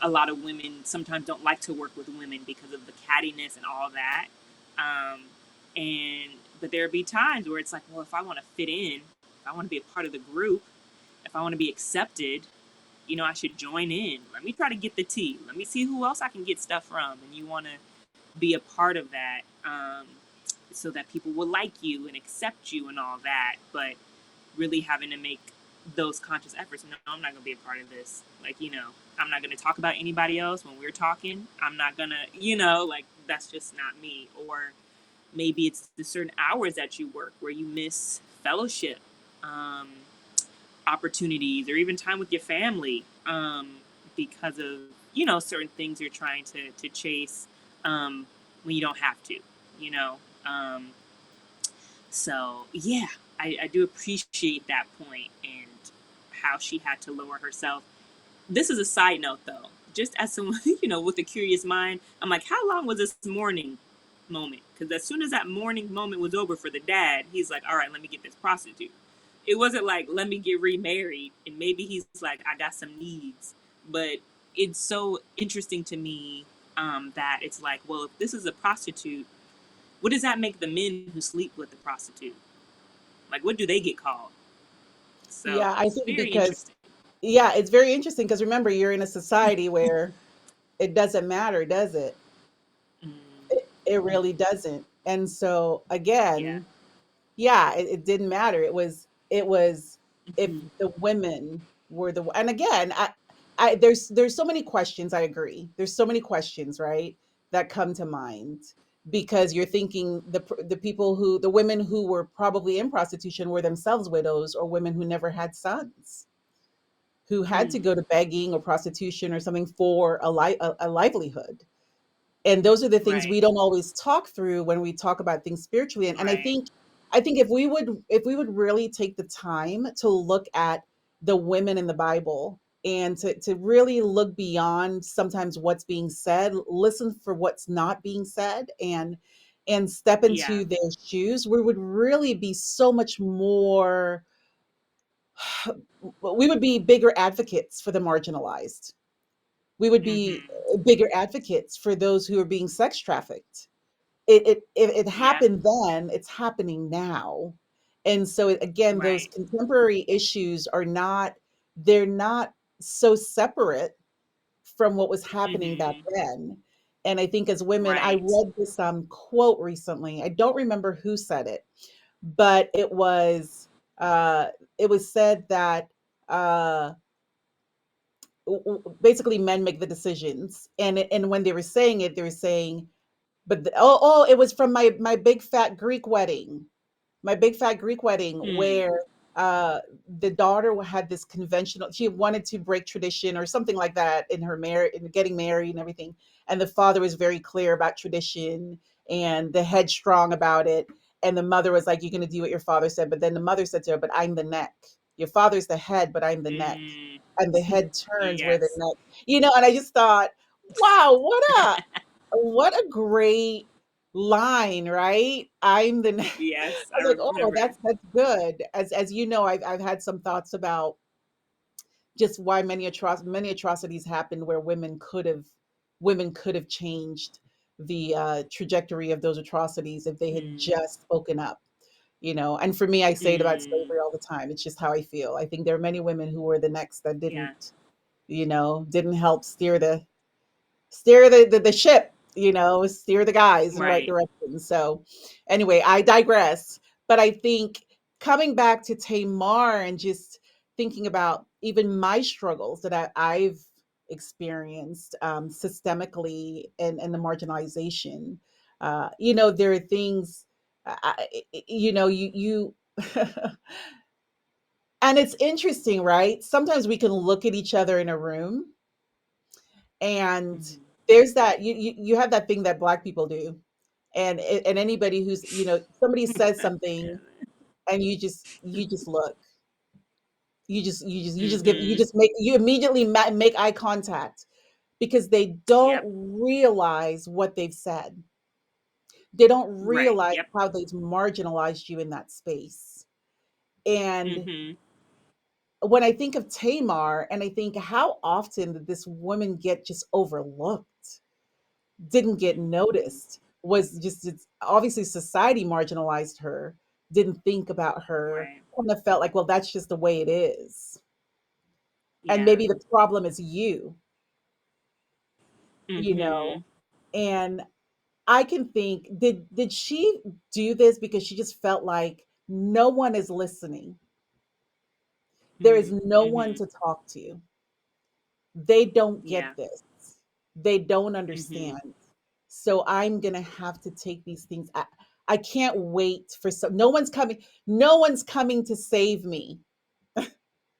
Speaker 2: a lot of women sometimes don't like to work with women because of the cattiness and all that. um, and but there'd be times where it's like, well, if I want to fit in, if I want to be a part of the group, if I want to be accepted, I should join in. Let me try to get the tea. Let me see who else I can get stuff from. And you want to be a part of that, so that people will like you and accept you and all that. But really having to make those conscious efforts. No, I'm not going to be a part of this. Like, I'm not going to talk about anybody else when we're talking. I'm not going to, like, that's just not me. Or maybe it's the certain hours that you work where you miss fellowship. Um, Opportunities, or even time with your family, because of certain things you're trying to chase, um, when you don't have to you know um, so yeah, I do appreciate that point, and how she had to lower herself. This is a side note, though. Just as someone, with a curious mind, I'm like, how long was this morning moment? Because as soon as that morning moment was over for the dad, he's like, all right, let me get this prostitute. It wasn't like, let me get remarried. And maybe he's like, I got some needs. But it's so interesting to me, that it's like, well, if this is a prostitute, what does that make the men who sleep with the prostitute? Like, what do they get called? So
Speaker 1: Yeah, I
Speaker 2: it's
Speaker 1: think
Speaker 2: very
Speaker 1: because
Speaker 2: interesting.
Speaker 1: yeah, it's very interesting because remember, you're in a society where it doesn't matter, does it?
Speaker 2: Mm,
Speaker 1: It really
Speaker 2: mm-hmm.
Speaker 1: doesn't. And so
Speaker 2: Yeah.
Speaker 1: again, yeah, it didn't matter. It was if
Speaker 2: Mm-hmm.
Speaker 1: the women were the and again, there's so many questions, I agree. There's so many questions, right, that come to mind because you're thinking the people who the women who were probably in prostitution were themselves widows or women who never had sons, who had to
Speaker 2: Mm,
Speaker 1: go to begging or prostitution or something for a livelihood. And those are the things
Speaker 2: right.
Speaker 1: we don't always talk through when we talk about things spiritually. And I
Speaker 2: Right.
Speaker 1: think if we would really take the time to look at the women in the Bible and to really look beyond sometimes what's being said, listen for what's not being said, and step
Speaker 2: Yeah.
Speaker 1: into their shoes, we would really be so much more we would be bigger advocates for the marginalized. We would be
Speaker 2: Mm-hmm.
Speaker 1: bigger advocates for those who are being sex trafficked. It
Speaker 2: Yeah.
Speaker 1: happened then, it's happening now. And so again, those
Speaker 2: Right.
Speaker 1: contemporary issues they're not so separate from what was happening back
Speaker 2: Mm-hmm.
Speaker 1: then. And I think as women, I
Speaker 2: Right.
Speaker 1: read this quote recently. I don't remember who said it, but uh it was said that uh basically men make the decisions. And when they were saying it, they were saying, but it was from my big fat Greek wedding, my big fat Greek wedding,
Speaker 2: Hmm.
Speaker 1: where uh the daughter had this conventional, she wanted to break tradition or something like that in her marriage, in getting married and everything. And the father was very clear about tradition and the headstrong about it. And the mother was like, you're going to do what your father said. But then the mother said to her, but I'm the neck. Your father's the head, but I'm the neck.
Speaker 2: Mm.
Speaker 1: And the head turns where the
Speaker 2: Yes.
Speaker 1: neck, and I just thought, wow, what a great line, right? I'm the I
Speaker 2: Yes, I
Speaker 1: was like, "Oh,
Speaker 2: remember.
Speaker 1: that's good." As you know, I've had some thoughts about just why many atrocities happened where women could have changed the trajectory of those atrocities if they had
Speaker 2: Mm.
Speaker 1: just spoken up. And for me, I say it about
Speaker 2: Mm.
Speaker 1: slavery all the time. It's just how I feel. I think there are many women who were the next that
Speaker 2: Yeah.
Speaker 1: didn't help steer the ship, steer the guys in the right
Speaker 2: Right.
Speaker 1: direction. So, anyway, I digress. But I think coming back to Tamar and just thinking about even my struggles that I've experienced systemically and the marginalization, there are things, you. And it's interesting, right? Sometimes we can look at each other in a room and
Speaker 2: Mhm.
Speaker 1: there's that you have that thing that black people do, and anybody who's somebody says something and you just look, you
Speaker 2: Mhm.
Speaker 1: just make you immediately make eye contact because they don't
Speaker 2: Yep.
Speaker 1: realize what they've said. They don't
Speaker 2: Right.
Speaker 1: realize
Speaker 2: Yep.
Speaker 1: how they've marginalized you in that space. And
Speaker 2: Mhm.
Speaker 1: when I think of Tamar and I think how often did this woman get just overlooked, didn't get
Speaker 2: Mhm.
Speaker 1: noticed, was just it's obviously society marginalized her, didn't think about her,
Speaker 2: Right.
Speaker 1: kind of felt like, well, that's just the way it is. And
Speaker 2: Yeah.
Speaker 1: maybe the problem is you, you know.
Speaker 2: Mhm.
Speaker 1: And I can think, did she do this because she just felt like no one is listening? There is
Speaker 2: Mhm.
Speaker 1: no one
Speaker 2: Mhm.
Speaker 1: to talk to. They don't
Speaker 2: Yeah.
Speaker 1: get this. They don't
Speaker 2: Mhm.
Speaker 1: understand. So I'm gonna have to take these things. I can't wait for some. No one's coming. No one's coming to save me.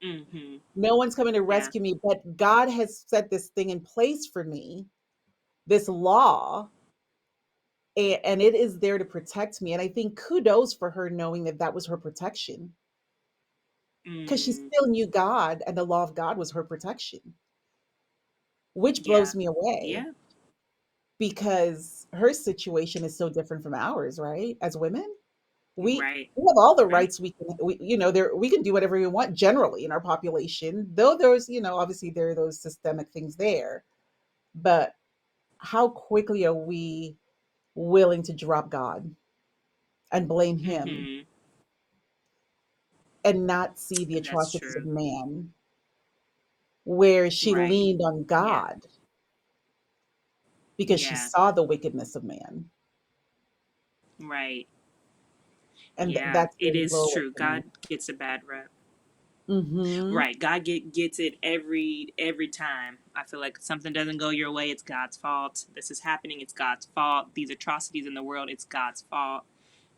Speaker 2: Mhm.
Speaker 1: No one's coming to
Speaker 2: Yeah.
Speaker 1: rescue me. But God has set this thing in place for me, this law, and it is there to protect me. And I think kudos for her knowing that that was her protection, because she
Speaker 2: Mm.
Speaker 1: still knew God, and the law of God was her protection, which
Speaker 2: Yeah.
Speaker 1: blows me away
Speaker 2: Yeah.
Speaker 1: because her situation is so different from ours, right? As women, we
Speaker 2: Right.
Speaker 1: we have all the
Speaker 2: Right.
Speaker 1: rights there we can do whatever we want generally in our population, though there's, obviously there are those systemic things there. But how quickly are we willing to drop God and blame him
Speaker 2: Mhm.
Speaker 1: and not see the
Speaker 2: That's
Speaker 1: atrocities of
Speaker 2: true.
Speaker 1: man, where she
Speaker 2: Right.
Speaker 1: leaned on
Speaker 2: Yeah.
Speaker 1: God because she
Speaker 2: Yeah.
Speaker 1: saw the wickedness of man.
Speaker 2: Right.
Speaker 1: And
Speaker 2: Yeah.
Speaker 1: that's
Speaker 2: It
Speaker 1: the
Speaker 2: is
Speaker 1: blow
Speaker 2: true.
Speaker 1: for me.
Speaker 2: God gets a bad rep.
Speaker 1: Mhm.
Speaker 2: Right. God gets it every time. I feel like something doesn't go your way, it's God's fault. This is happening, it's God's fault. These atrocities in the world, it's God's fault.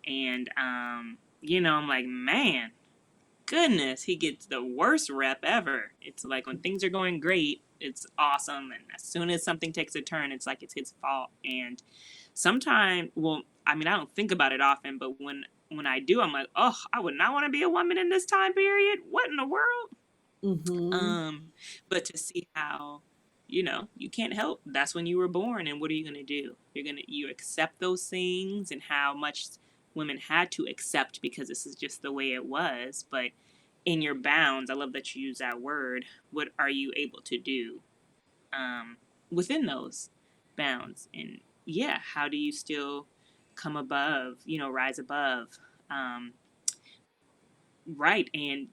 Speaker 2: And I'm like, man, goodness, he gets the worst rep ever. It's like when things are going great, it's awesome, and as soon as something takes a turn, it's like it's his fault. And sometimes, well, I mean, I don't think about it often, but when I do, I'm like, oh, I would not want to be a woman in this time period. What in the world?
Speaker 1: Mhm.
Speaker 2: Um, but to see how, you can't help. That's when you were born, and what are you gonna do? You accept those things, and how much women had to accept because this is just the way it was. But in your bounds, I love that you use that word. What are you able to do um, within those bounds? And yeah, how do you still come above? Rise above. Um, right, and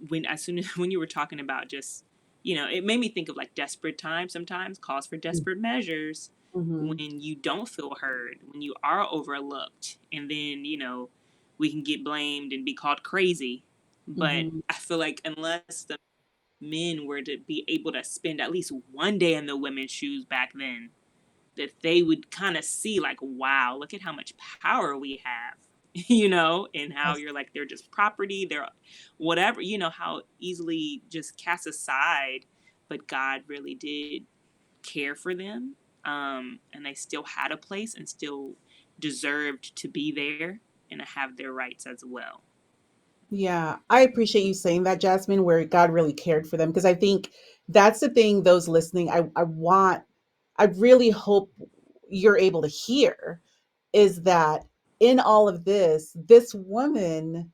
Speaker 2: when as soon as when you were talking about just it made me think of like desperate times sometimes calls for desperate measures
Speaker 1: Mhm.
Speaker 2: when you don't feel heard, when you are overlooked, and then we can get blamed and be called crazy. But
Speaker 1: Mhm.
Speaker 2: I feel like unless the men were to be able to spend at least one day in the women's shoes back then, that they would kind of see like, wow, look at how much power we have, and how
Speaker 1: Yes.
Speaker 2: you're like, they're just property, they're whatever, how easily just cast aside, but God really did care for them. And they still had a place and still deserved to be there and to have their rights as well.
Speaker 1: Yeah, I appreciate you saying that, Jasmine, where God really cared for them. Because I think that's the thing, those listening, I really hope you're able to hear is that in all of this, this woman,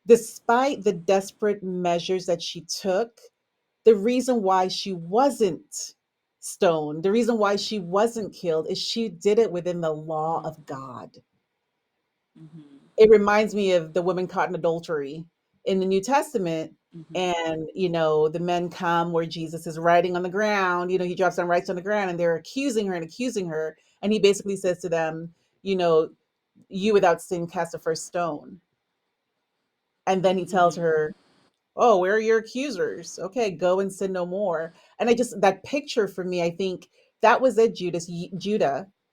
Speaker 1: despite the desperate measures that she took, the reason why she wasn't stoned, the reason why she wasn't killed is she did it within the law of God.
Speaker 2: Mm-hmm.
Speaker 1: It reminds me of the woman caught in adultery in the New Testament.
Speaker 2: Mm-hmm.
Speaker 1: And, the men come where Jesus is writing on the ground. He drops down, writes on the ground, and they're accusing her and accusing her. And he basically says to them, you know, you without sin cast the first stone. And then he tells
Speaker 2: Mm-hmm.
Speaker 1: her, oh, where are your accusers? Okay, go and sin no more. And that picture for me, I think that was it, Judah,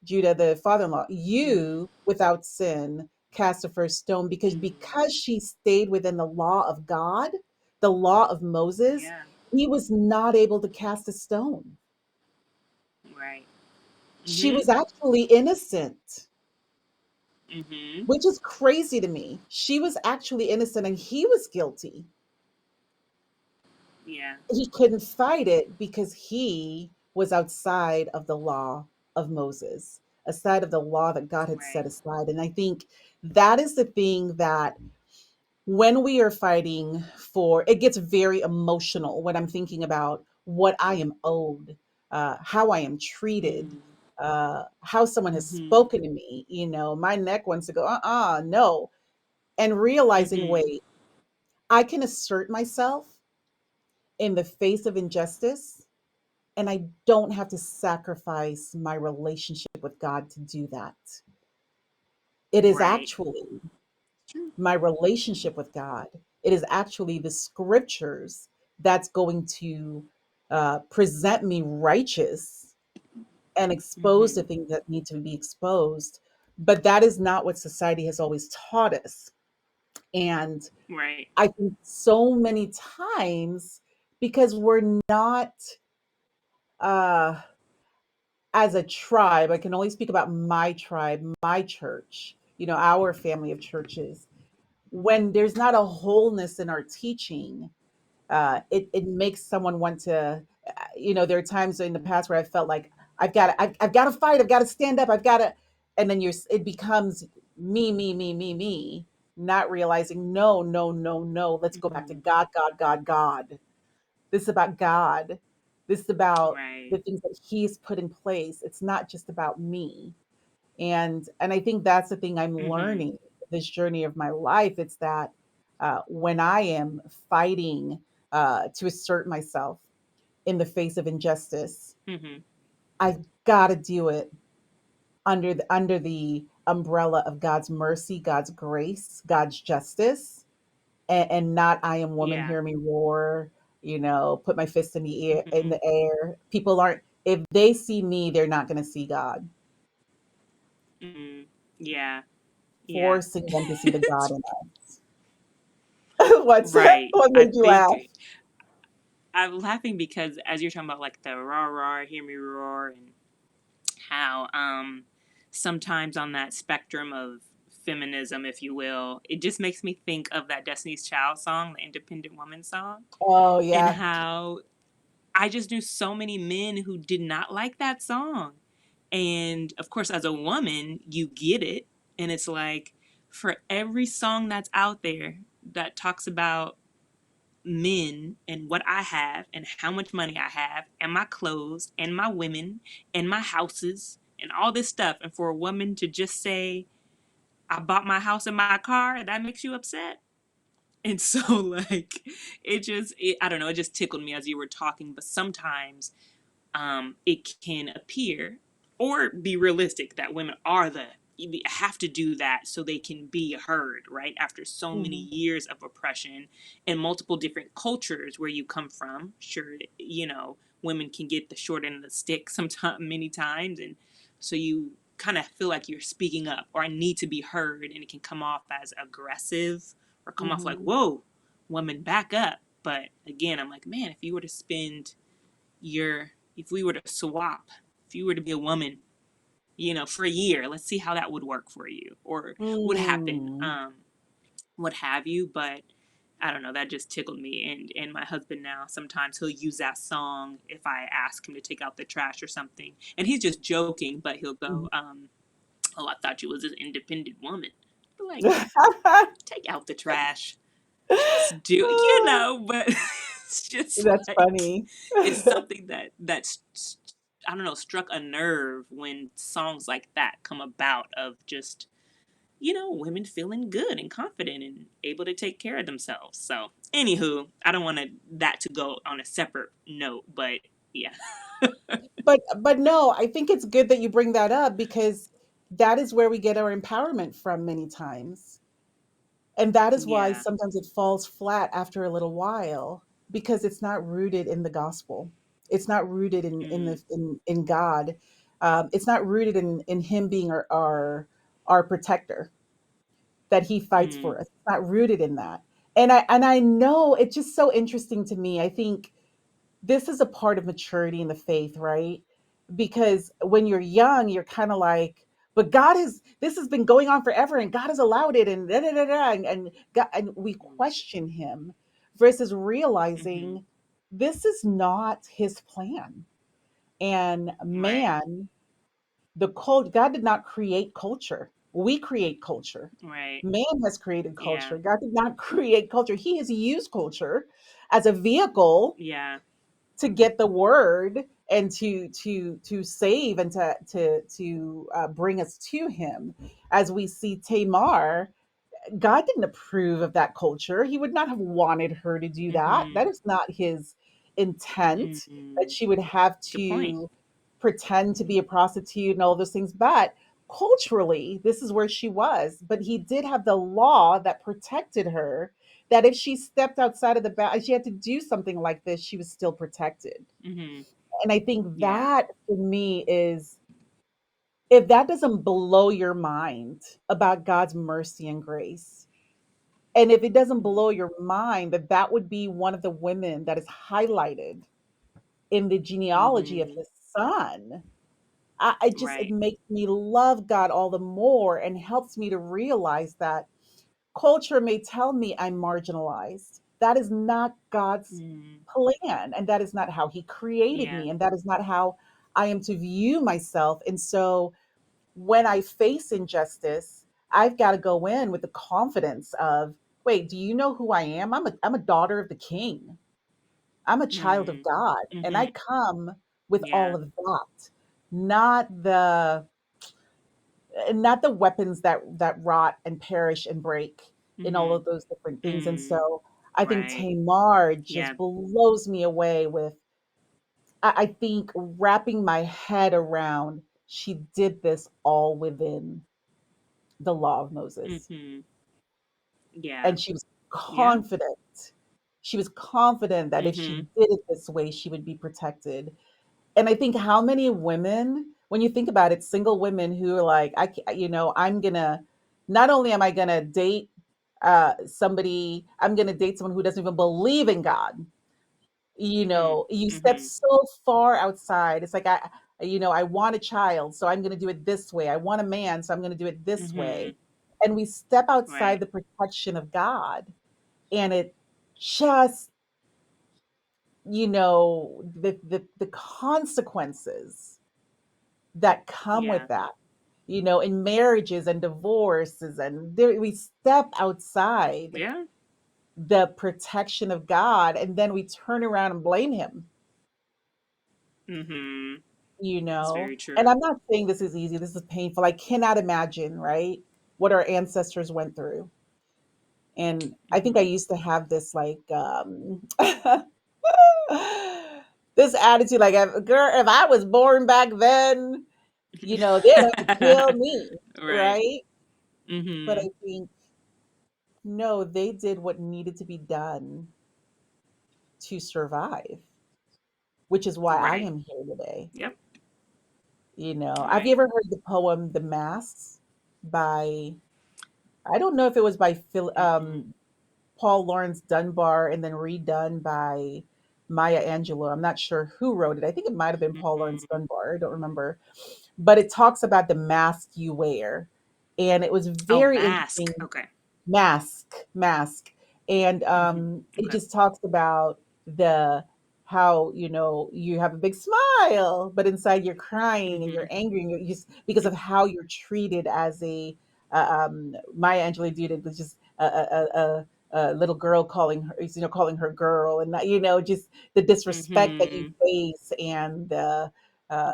Speaker 1: the father-in-law.
Speaker 2: Mm-hmm.
Speaker 1: You without sin cast the first stone,
Speaker 2: Mm-hmm.
Speaker 1: because she stayed within the law of God, the law of Moses,
Speaker 2: Yeah.
Speaker 1: he was not able to cast a stone.
Speaker 2: Right.
Speaker 1: She
Speaker 2: Mm-hmm.
Speaker 1: was actually innocent,
Speaker 2: Mm-hmm.
Speaker 1: which is crazy to me. She was actually innocent and he was guilty.
Speaker 2: Yeah.
Speaker 1: He couldn't fight it because he was outside of the law of Moses, aside of the law that God had
Speaker 2: Right.
Speaker 1: set aside. And I think that is the thing that when we are fighting for, it gets very emotional when I'm thinking about what I am owed, how I am treated,
Speaker 2: Mm-hmm.
Speaker 1: how someone has
Speaker 2: Mm-hmm.
Speaker 1: spoken to me. My neck wants to go, no. And realizing,
Speaker 2: Mm-hmm.
Speaker 1: wait, I can assert myself in the face of injustice, and I don't have to sacrifice my relationship with God to do that. It is
Speaker 2: Right.
Speaker 1: actually
Speaker 2: True.
Speaker 1: my relationship with God. It is actually the scriptures that's going to present me righteous and expose
Speaker 2: Mm-hmm.
Speaker 1: the things that need to be exposed. But that is not what society has always taught us. And
Speaker 2: Right.
Speaker 1: I think so many times, because we're not uh, as a tribe, I can only speak about my tribe, my church, our family of churches. When there's not a wholeness in our teaching, it makes someone want to, there are times in the past where I felt like I've got to fight, I've got to stand up, I've got to, and then it becomes me, me, me, me, me, not realizing, no, no, no, no, let's go back to
Speaker 2: Mm-hmm.
Speaker 1: God, God, God, God. This is about God. This is about
Speaker 2: Right.
Speaker 1: the things that He's put in place. It's not just about me. And I think that's the thing I'm
Speaker 2: Mm-hmm.
Speaker 1: learning this journey of my life. It's that when I am fighting to assert myself in the face of injustice,
Speaker 2: Mm-hmm.
Speaker 1: I've got to do it under the umbrella of God's mercy, God's grace, God's justice, and not I am woman,
Speaker 2: Yeah.
Speaker 1: hear me roar, put my fist in
Speaker 2: Mm-hmm.
Speaker 1: the air. People aren't, if they see me, they're not going to see God.
Speaker 2: Mm-hmm. Yeah. Yeah.
Speaker 1: Forcing them to see the God in us. What's
Speaker 2: Right.
Speaker 1: what
Speaker 2: I
Speaker 1: made you
Speaker 2: think
Speaker 1: laugh?
Speaker 2: I'm laughing because as you're talking about like the rah rah, hear me roar, and how sometimes on that spectrum of feminism, if you will, it just makes me think of that Destiny's Child song, the Independent Woman song,
Speaker 1: Oh
Speaker 2: and
Speaker 1: yeah.
Speaker 2: how I just knew so many men who did not like that song. And of course, as a woman, you get it. And it's like, for every song that's out there that talks about men and what I have and how much money I have and my clothes and my women and my houses and all this stuff, and for a woman to just say, I bought my house and my car, that makes you upset. And so, like, I don't know, it just tickled me as you were talking. But sometimes it can appear or be realistic that women are the have to do that so they can be heard, right? After so many
Speaker 1: Mhm.
Speaker 2: years of oppression in multiple different cultures where you come from, sure, women can get the short end of the stick sometimes, many times, and so you kind of feel like you're speaking up or I need to be heard, and it can come off as aggressive or come off like,
Speaker 1: Mhm.
Speaker 2: whoa, woman, back up. But again, I'm like, man, if we were to swap, if you were to be a woman, for a year, let's see how that would work for you or would happen,
Speaker 1: Mm.
Speaker 2: what have you. But I don't know, that just tickled me. And my husband now, sometimes he'll use that song if I ask him to take out the trash or something. And he's just joking, but he'll go,
Speaker 1: Mhm.
Speaker 2: oh, I thought you was an independent woman. But like, take out the trash. Just do it, but it's just
Speaker 1: That's
Speaker 2: like
Speaker 1: funny.
Speaker 2: it's something that's I don't know, struck a nerve when songs like that come about of just women feeling good and confident and able to take care of themselves. So anywho, I don't want that to go on a separate note, but yeah.
Speaker 1: But no, I think it's good that you bring that up because that is where we get our empowerment from many times. And that is why
Speaker 2: Yeah.
Speaker 1: sometimes it falls flat after a little while because it's not rooted in the gospel. It's not rooted
Speaker 2: Mm,
Speaker 1: in God. It's not rooted in Him being our protector, that He fights
Speaker 2: mm,
Speaker 1: for us. It's not rooted in that. And I know it's just so interesting to me. I think this is a part of maturity in the faith, right? Because when you're young, you're kind of like, but God is, this has been going on forever and God has allowed it and da, da, da, da, and God, and we
Speaker 2: mm,
Speaker 1: question him versus
Speaker 2: mm-hmm.
Speaker 1: realizing this is not his plan. And
Speaker 2: Right.
Speaker 1: man, God did not create culture. We create culture.
Speaker 2: Right.
Speaker 1: Man has created
Speaker 2: Yeah.
Speaker 1: culture. God did not create culture. He has used culture as a vehicle
Speaker 2: Yeah.
Speaker 1: to get the word and to save and to bring us to him. As we see Tamar, God didn't approve of that culture. He would not have wanted her to do that.
Speaker 2: Mm-hmm.
Speaker 1: That is not his intent, that
Speaker 2: Mm-hmm.
Speaker 1: she would have
Speaker 2: Good point.
Speaker 1: to pretend to be a prostitute and all those things. But culturally, this is where she was. But he did have the law that protected her, that if she stepped outside of the she had to do something like this, she was still protected.
Speaker 2: Mm-hmm.
Speaker 1: And I think
Speaker 2: Yeah.
Speaker 1: that for me is, if that doesn't blow your mind about God's mercy and grace, and if it doesn't blow your mind that that would be one of the women that is highlighted in the genealogy of
Speaker 2: Mm-hmm.
Speaker 1: his son, I just, it
Speaker 2: Right.
Speaker 1: makes me love God all the more and helps me to realize that culture may tell me I'm marginalized. That is not God's
Speaker 2: Mm-hmm.
Speaker 1: plan, and that is not how He created
Speaker 2: Yeah.
Speaker 1: me, and that is not how I am to view myself. And so when I face injustice, I've got to go in with the confidence of, wait, do you know who I am? I'm a daughter of the King. I'm a child of
Speaker 2: Mm-hmm.
Speaker 1: God, and
Speaker 2: Mm-hmm.
Speaker 1: I come with all
Speaker 2: Yeah.
Speaker 1: of that, not the not the weapons that rot and perish and break in all
Speaker 2: Mm-hmm.
Speaker 1: of those different things. And
Speaker 2: Mm.
Speaker 1: so I think
Speaker 2: Right.
Speaker 1: Tamar
Speaker 2: Yeah.
Speaker 1: just blows me away with, I think, wrapping my head around, she did this all within the law of Moses.
Speaker 2: Mm-hmm. Yeah.
Speaker 1: And she was
Speaker 2: Yeah.
Speaker 1: confident. She was confident that if she
Speaker 2: Mm-hmm.
Speaker 1: did it this way, she would be protected. And I think how many women, when you think about it, single women who are like, I'm gonna, not only am I gonna date somebody, I'm gonna date someone who doesn't even believe in God.
Speaker 2: Mm-hmm.
Speaker 1: You step
Speaker 2: Mm-hmm.
Speaker 1: so far outside. It's like, I want a child, so I'm gonna do it this way. I want a man, so I'm gonna do it this
Speaker 2: Mm-hmm.
Speaker 1: way. And we step outside
Speaker 2: Right.
Speaker 1: the protection of God, and it just, the consequences that come with
Speaker 2: Yeah.
Speaker 1: that, in marriages and divorces, and there, we step outside
Speaker 2: Yeah.
Speaker 1: the protection of God, and then we turn around and blame him,
Speaker 2: Mm-hmm.
Speaker 1: you
Speaker 2: It's
Speaker 1: know.
Speaker 2: very
Speaker 1: And
Speaker 2: true.
Speaker 1: I'm not saying this is easy, this is painful. I cannot imagine, right, what our ancestors went through. And I think I
Speaker 2: Mm-hmm.
Speaker 1: used to have this like this attitude like, girl, if I was born back then, they'd have to kill me.
Speaker 2: Right.
Speaker 1: right? But I
Speaker 2: Mhm.
Speaker 1: think no, they did what needed to be done to survive, which is why I
Speaker 2: Right.
Speaker 1: am here today.
Speaker 2: Yep.
Speaker 1: Have you
Speaker 2: Right.
Speaker 1: ever heard the poem "The Mass" by I don't know if it was by
Speaker 2: Mm-mm.
Speaker 1: Paul Lawrence Dunbar and then redone by Maya Angelou. I'm not sure who wrote it. I think it might have been Paul Lawrence
Speaker 2: Mm-mm.
Speaker 1: Dunbar. I don't remember. But it talks about the mask you wear. And it was
Speaker 2: Oh,
Speaker 1: very
Speaker 2: mask.
Speaker 1: interesting.
Speaker 2: Okay.
Speaker 1: Mask. And
Speaker 2: Mhm.
Speaker 1: it
Speaker 2: Okay.
Speaker 1: just talks about the how you have a big smile, but inside you're crying and you're
Speaker 2: Mhm.
Speaker 1: angry, and you're just because of how you're treated as a Maya Angelou did it was just a little girl calling her, calling her girl, and just the disrespect that you
Speaker 2: Mhm.
Speaker 1: face, and uh,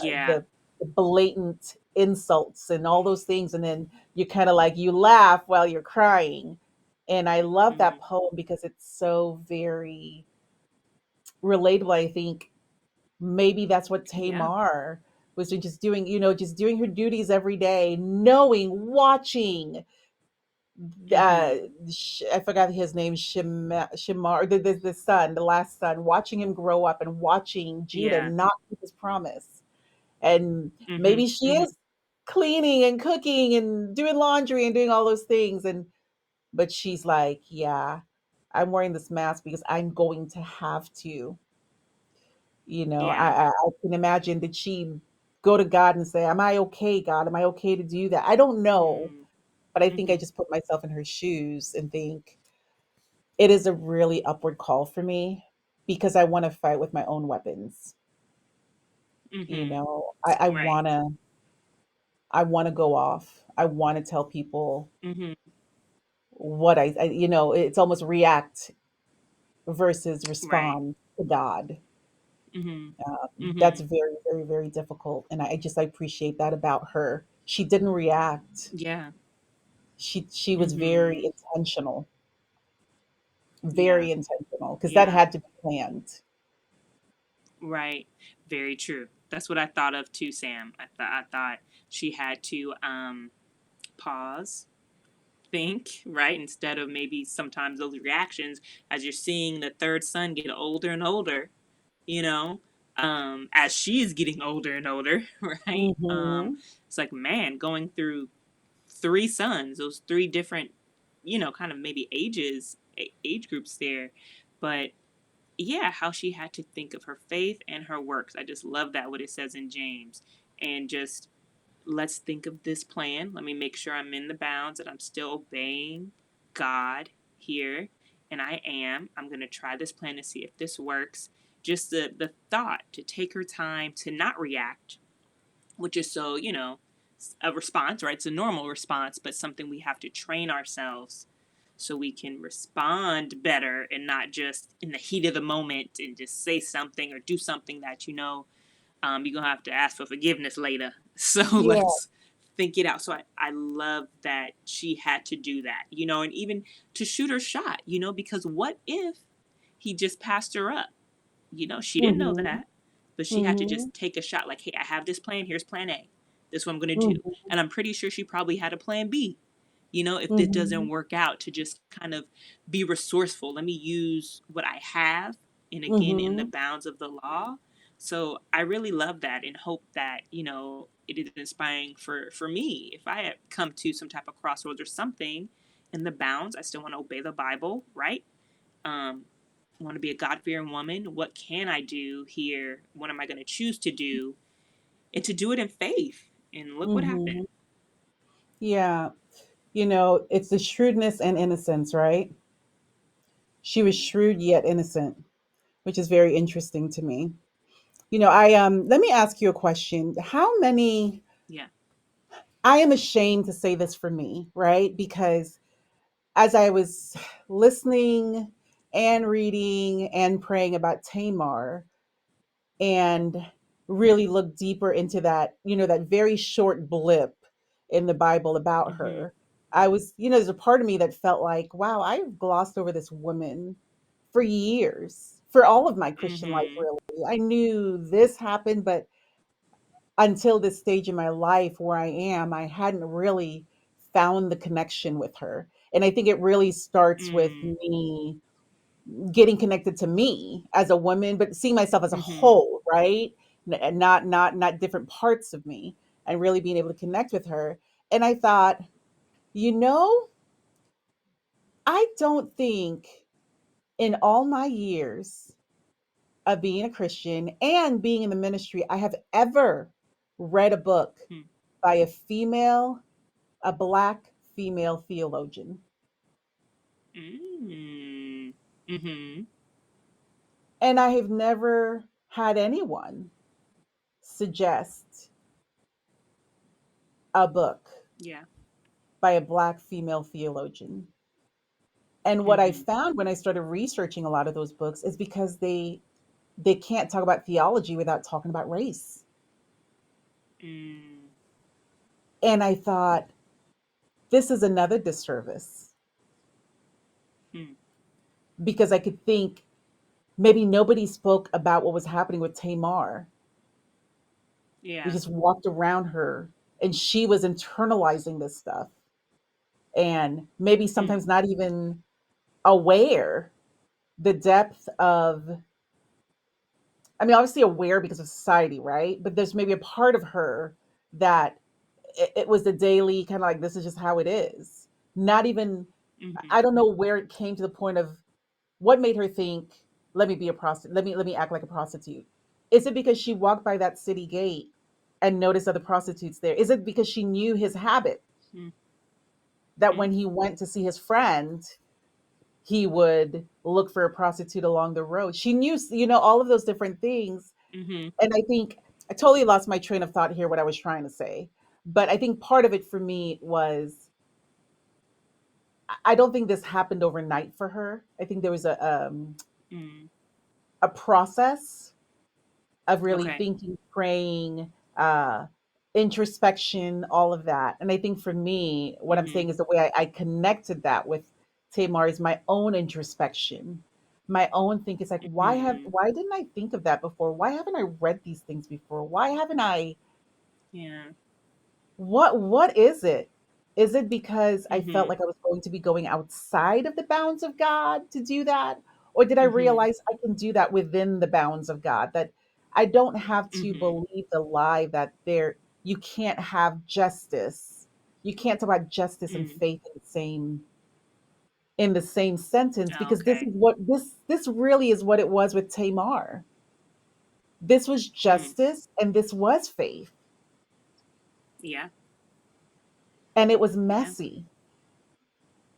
Speaker 2: Yeah.
Speaker 1: the, the blatant insults and all those things, and then you kind of like you laugh while you're crying. And I love that
Speaker 2: Mhm.
Speaker 1: poem because it's so very relatable. I think maybe that's what
Speaker 2: Yeah.
Speaker 1: Tamar was just doing, just doing her duties every day, knowing, watching uh
Speaker 2: Mhm.
Speaker 1: I forgot his name, Shimar, the son, the last son, watching him grow up and watching Judah
Speaker 2: Yeah.
Speaker 1: not keep his promise. And
Speaker 2: Mhm.
Speaker 1: maybe she
Speaker 2: Mhm.
Speaker 1: is cleaning and cooking and doing laundry and doing all those things, and but she's like, yeah, I'm wearing this mask because I'm going to have to.
Speaker 2: Yeah.
Speaker 1: I can imagine, did she go to God and say, am I okay, God? Am I okay to do that? I don't know.
Speaker 2: Mm.
Speaker 1: But I think I
Speaker 2: Mhm.
Speaker 1: just put myself in her shoes and think it is a really upward call for me because I want to fight with my own weapons.
Speaker 2: Mhm.
Speaker 1: I
Speaker 2: Right.
Speaker 1: want to go off. I want to tell people
Speaker 2: Mhm.
Speaker 1: what it's almost react versus
Speaker 2: Right.
Speaker 1: respond to God.
Speaker 2: Mhm.
Speaker 1: That's
Speaker 2: Mhm.
Speaker 1: very, very, very difficult. And I appreciate that about her. She didn't react.
Speaker 2: Yeah.
Speaker 1: She was
Speaker 2: Mhm. Yeah.
Speaker 1: very intentional, because that
Speaker 2: Yeah.
Speaker 1: had to be planned.
Speaker 2: Right. Very true. That's what I thought of too, Sam. I thought she had to pause, think, right? Instead of maybe sometimes those reactions as you're seeing the third son get older and older, you know, as she's getting older and older, right?
Speaker 1: Hmm.
Speaker 2: It's like, man, going through three sons, those three different, kind of maybe age groups there. But yeah, how she had to think of her faith and her works. I just love that what it says in James. And just let's think of this plan. Let me make sure I'm in the bounds, that I'm still obeying God here. And I am. I'm going to try this plan to see if this works. Just the thought to take her time to not react, which is so, a response, right? It's a normal response, but something we have to train ourselves so we can respond better and not just in the heat of the moment and just say something or do something that you're gonna have to ask for forgiveness later. So
Speaker 1: Yeah.
Speaker 2: let's think it out. So I love that she had to do that, and even to shoot her shot, because what if he just passed her up? She didn't know
Speaker 1: Hmm.
Speaker 2: that, but she had to
Speaker 1: Hmm.
Speaker 2: just take a shot. Like, hey, I have this plan. Here's plan A. This is what I'm gonna do.
Speaker 1: Hmm.
Speaker 2: And I'm pretty sure she probably had a plan B. If this
Speaker 1: Hmm.
Speaker 2: doesn't work out, to just kind of be resourceful. Let me use what I have, and again, in the
Speaker 1: Hmm.
Speaker 2: bounds of the law. So I really love that and hope that it is inspiring for me. If I had come to some type of crossroads or something in the bounds, I still want to obey the Bible, right? Um, I want to be a God fearing woman. What can I do here? What am I going to choose to do? And to do it in faith. And look what happened.
Speaker 1: Hmm. Yeah. It's the shrewdness and innocence, right? She was shrewd yet innocent, which is very interesting to me. I let me ask you a question. How many
Speaker 2: Yeah.
Speaker 1: I am ashamed to say this for me, right? Because as I was listening and reading and praying about Tamar, and really look deeper into that, that very short blip in the Bible about
Speaker 2: Mm-hmm.
Speaker 1: her, I was, there's a part of me that felt like, wow, I've glossed over this woman for years, for all of my Christian life,
Speaker 2: Mm-hmm.
Speaker 1: really. I knew this happened, but until this stage in my life where I am, I hadn't really found the connection with her. And I think it really starts with
Speaker 2: Mm.
Speaker 1: me getting connected to me as a woman, but seeing myself as a
Speaker 2: Mhm.
Speaker 1: whole, right? And not different parts of me, and really being able to connect with her. And I thought, you know, I don't think in all my years of being a Christian and being in the ministry, I have ever read a book
Speaker 2: Mm.
Speaker 1: by a black female theologian.
Speaker 2: Mm. Mhm.
Speaker 1: And I have never had anyone suggest a book
Speaker 2: Yeah.
Speaker 1: by a black female theologian. And what I
Speaker 2: Mhm.
Speaker 1: found when I started researching a lot of those books is because they can't talk about theology without talking about race.
Speaker 2: Mm.
Speaker 1: And I thought, this is another disservice,
Speaker 2: Mm.
Speaker 1: because I could think maybe nobody spoke about what was happening with Tamar. We
Speaker 2: Yeah.
Speaker 1: just walked around her and she was internalizing this stuff, and maybe
Speaker 2: Mm.
Speaker 1: sometimes not even aware the depth of, I mean, obviously aware because of society, right? But there's maybe a part of her that it was the daily kind of like, this is just how it is. Not even,
Speaker 2: Mhm.
Speaker 1: I don't know where it came to the point of what made her think, let me be a prostitute, let me act like a prostitute. Is it because she walked by that city gate and noticed other prostitutes there? Is it because she knew his habit,
Speaker 2: Mm.
Speaker 1: that
Speaker 2: Mm.
Speaker 1: when he went to see his friend, he would look for a prostitute along the road? She knew, all of those different things.
Speaker 2: Mhm.
Speaker 1: And I think I totally lost my train of thought here, what I was trying to say. But I think part of it for me was, I don't think this happened overnight for her. I think there was
Speaker 2: Mm.
Speaker 1: a process of really
Speaker 2: Okay.
Speaker 1: thinking, praying, introspection, all of that. And I think for me, what I'm
Speaker 2: Mhm.
Speaker 1: saying is the way I connected that with Tamar is my own introspection, my own think. It's like,
Speaker 2: Mhm.
Speaker 1: why didn't I think of that before? Why haven't I read these things before? Why haven't I,
Speaker 2: Yeah.
Speaker 1: what is it? Is it because I felt
Speaker 2: Mhm.
Speaker 1: like I was going to be going outside of the bounds of God to do that? Or did I
Speaker 2: Mhm.
Speaker 1: realize I can do that within the bounds of God? That I don't have to
Speaker 2: Mhm.
Speaker 1: believe the lie that you can't have justice. You can't talk about justice and
Speaker 2: Mm.
Speaker 1: faith in the same sentence, because this
Speaker 2: Okay.
Speaker 1: is what this really is what it was with Tamar. This was
Speaker 2: Mm.
Speaker 1: justice and this was faith,
Speaker 2: Yeah.
Speaker 1: and it was
Speaker 2: Yeah.
Speaker 1: messy,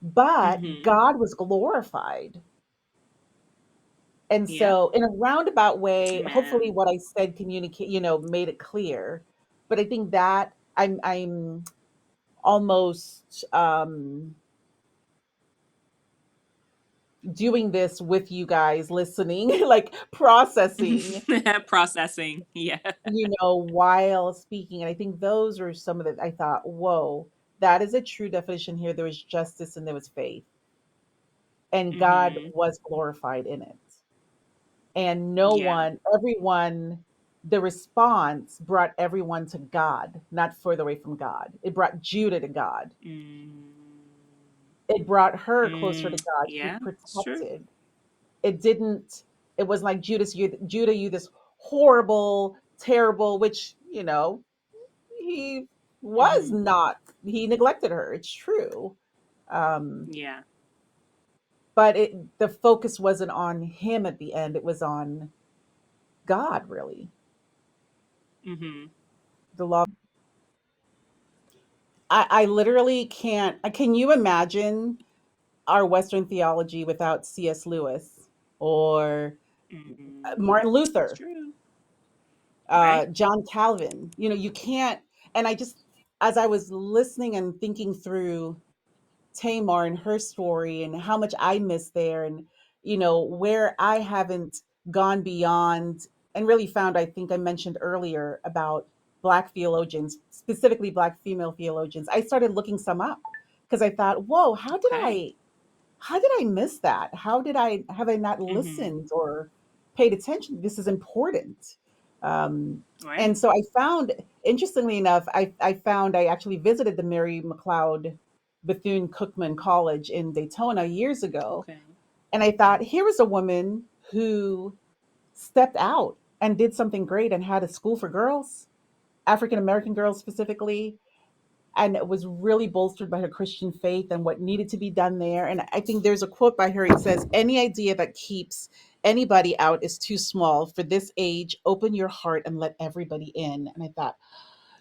Speaker 1: but
Speaker 2: Mhm.
Speaker 1: God was glorified. And
Speaker 2: Yep.
Speaker 1: so, in a roundabout way, hopefully
Speaker 2: Amen.
Speaker 1: what I said communicate, made it clear. But I think that I'm almost doing this with you guys, listening, like processing,
Speaker 2: Processing. Yeah.
Speaker 1: while speaking. And I think those are some of the, I thought, whoa, that is a true definition here. There was justice and there was faith, and God
Speaker 2: Mhm.
Speaker 1: was glorified in it. And no
Speaker 2: Yeah.
Speaker 1: one, everyone, the response brought everyone to God, not further away from God. It brought Judah to God.
Speaker 2: Mm.
Speaker 1: It brought her closer to
Speaker 2: Mm.
Speaker 1: God. She was
Speaker 2: Yeah. It's true.
Speaker 1: protected. It didn't, it was like Judah, you this horrible, terrible, which, he was
Speaker 2: Mhm.
Speaker 1: not, he neglected her. It's true. Um,
Speaker 2: Yeah.
Speaker 1: but the focus wasn't on him at the end. It was on God, really.
Speaker 2: Mhm.
Speaker 1: The law. I literally can't. Can you imagine our Western theology without C.S. Lewis or
Speaker 2: Mm.
Speaker 1: Martin
Speaker 2: It's
Speaker 1: Luther,
Speaker 2: true. Right?
Speaker 1: John Calvin? You can't. And as I was listening and thinking through Tamar and her story and how much I miss there, and where I haven't gone beyond and really found, I think I mentioned earlier about black theologians, specifically black female theologians. I started looking some up because I thought, whoa,
Speaker 2: Okay.
Speaker 1: how did I miss that? How did I have I not
Speaker 2: Mhm.
Speaker 1: listened or paid attention? This is important. Um,
Speaker 2: Right.
Speaker 1: and so I found, interestingly enough, I found I actually visited the Mary McLeod Bethune Cookman College in Daytona years ago.
Speaker 2: Okay.
Speaker 1: And I thought, here was a woman who stepped out and did something great and had a school for girls, African American girls specifically, and it was really bolstered by her Christian faith and what needed to be done there. And I think there's a quote by her. It says, "Any idea that keeps anybody out is too small for this age. Open your heart and let everybody in." And I thought,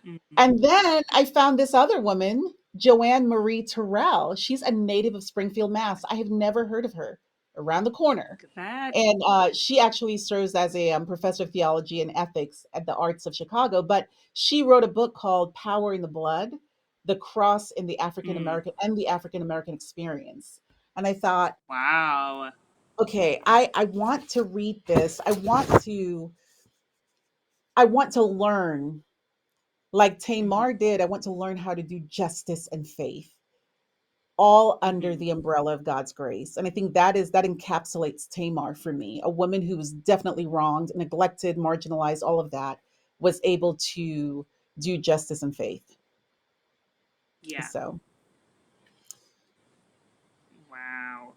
Speaker 2: Mm-hmm.
Speaker 1: and then I found this other woman, Joanne Marie Terrell. She's a native of Springfield, Mass. I have never heard of her. Around the corner.
Speaker 2: Look at that.
Speaker 1: And she actually serves as a professor of theology and ethics at the Arts of Chicago. But she wrote a book called Power in the Blood: The Cross in the African
Speaker 2: Mm.
Speaker 1: American and the African American Experience. And I thought,
Speaker 2: Wow.
Speaker 1: okay, I want to read this. I want to learn like
Speaker 2: Mm-hmm.
Speaker 1: Tamar did. I want to learn how to do justice and faith all under
Speaker 2: Mm-hmm.
Speaker 1: the umbrella of God's grace. And I think that encapsulates Tamar for me, a woman who was definitely wronged, neglected, marginalized, all of that, was able to do justice and faith.
Speaker 2: Yeah.
Speaker 1: So,
Speaker 2: Wow.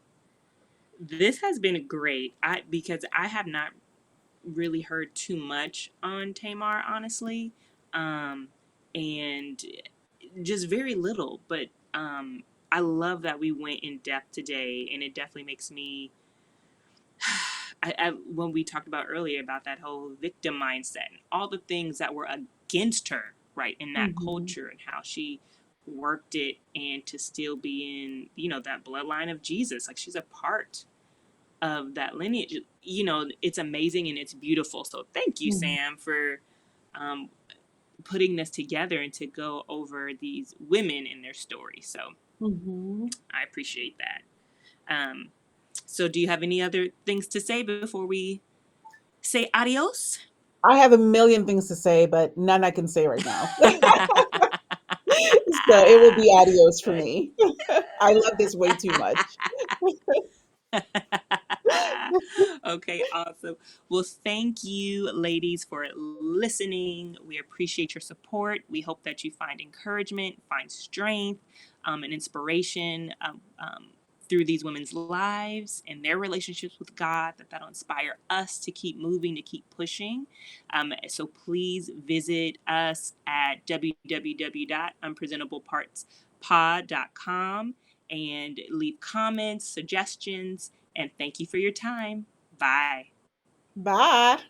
Speaker 2: This has been great. Because I have not really heard too much on Tamar, honestly, um, and just very little. But I love that we went in depth today, and it definitely makes me. When we talked about earlier about that whole victim mindset and all the things that were against her, right, in that
Speaker 1: mhm,
Speaker 2: culture, and how she worked it, and to still be in, that bloodline of Jesus, like she's a part of that lineage. It's amazing and it's beautiful. So thank you,
Speaker 1: mhm,
Speaker 2: Sam, for um, putting this together and to go over these women and their story. So
Speaker 1: mhm.
Speaker 2: I appreciate that. Um, so do you have any other things to say before we say adios?
Speaker 1: I have a million things to say, but none I can say right now. So it will be adios for me. I love this way too much.
Speaker 2: Okay, awesome. Well, thank you, ladies, for listening. We appreciate your support. We hope that you find encouragement, find strength, and inspiration through these women's lives and their relationships with God, that'll inspire us to keep moving, to keep pushing. So please visit us at www.unpresentablepartspod.com and leave comments, suggestions, and thank you for your time. Bye.
Speaker 1: Bye.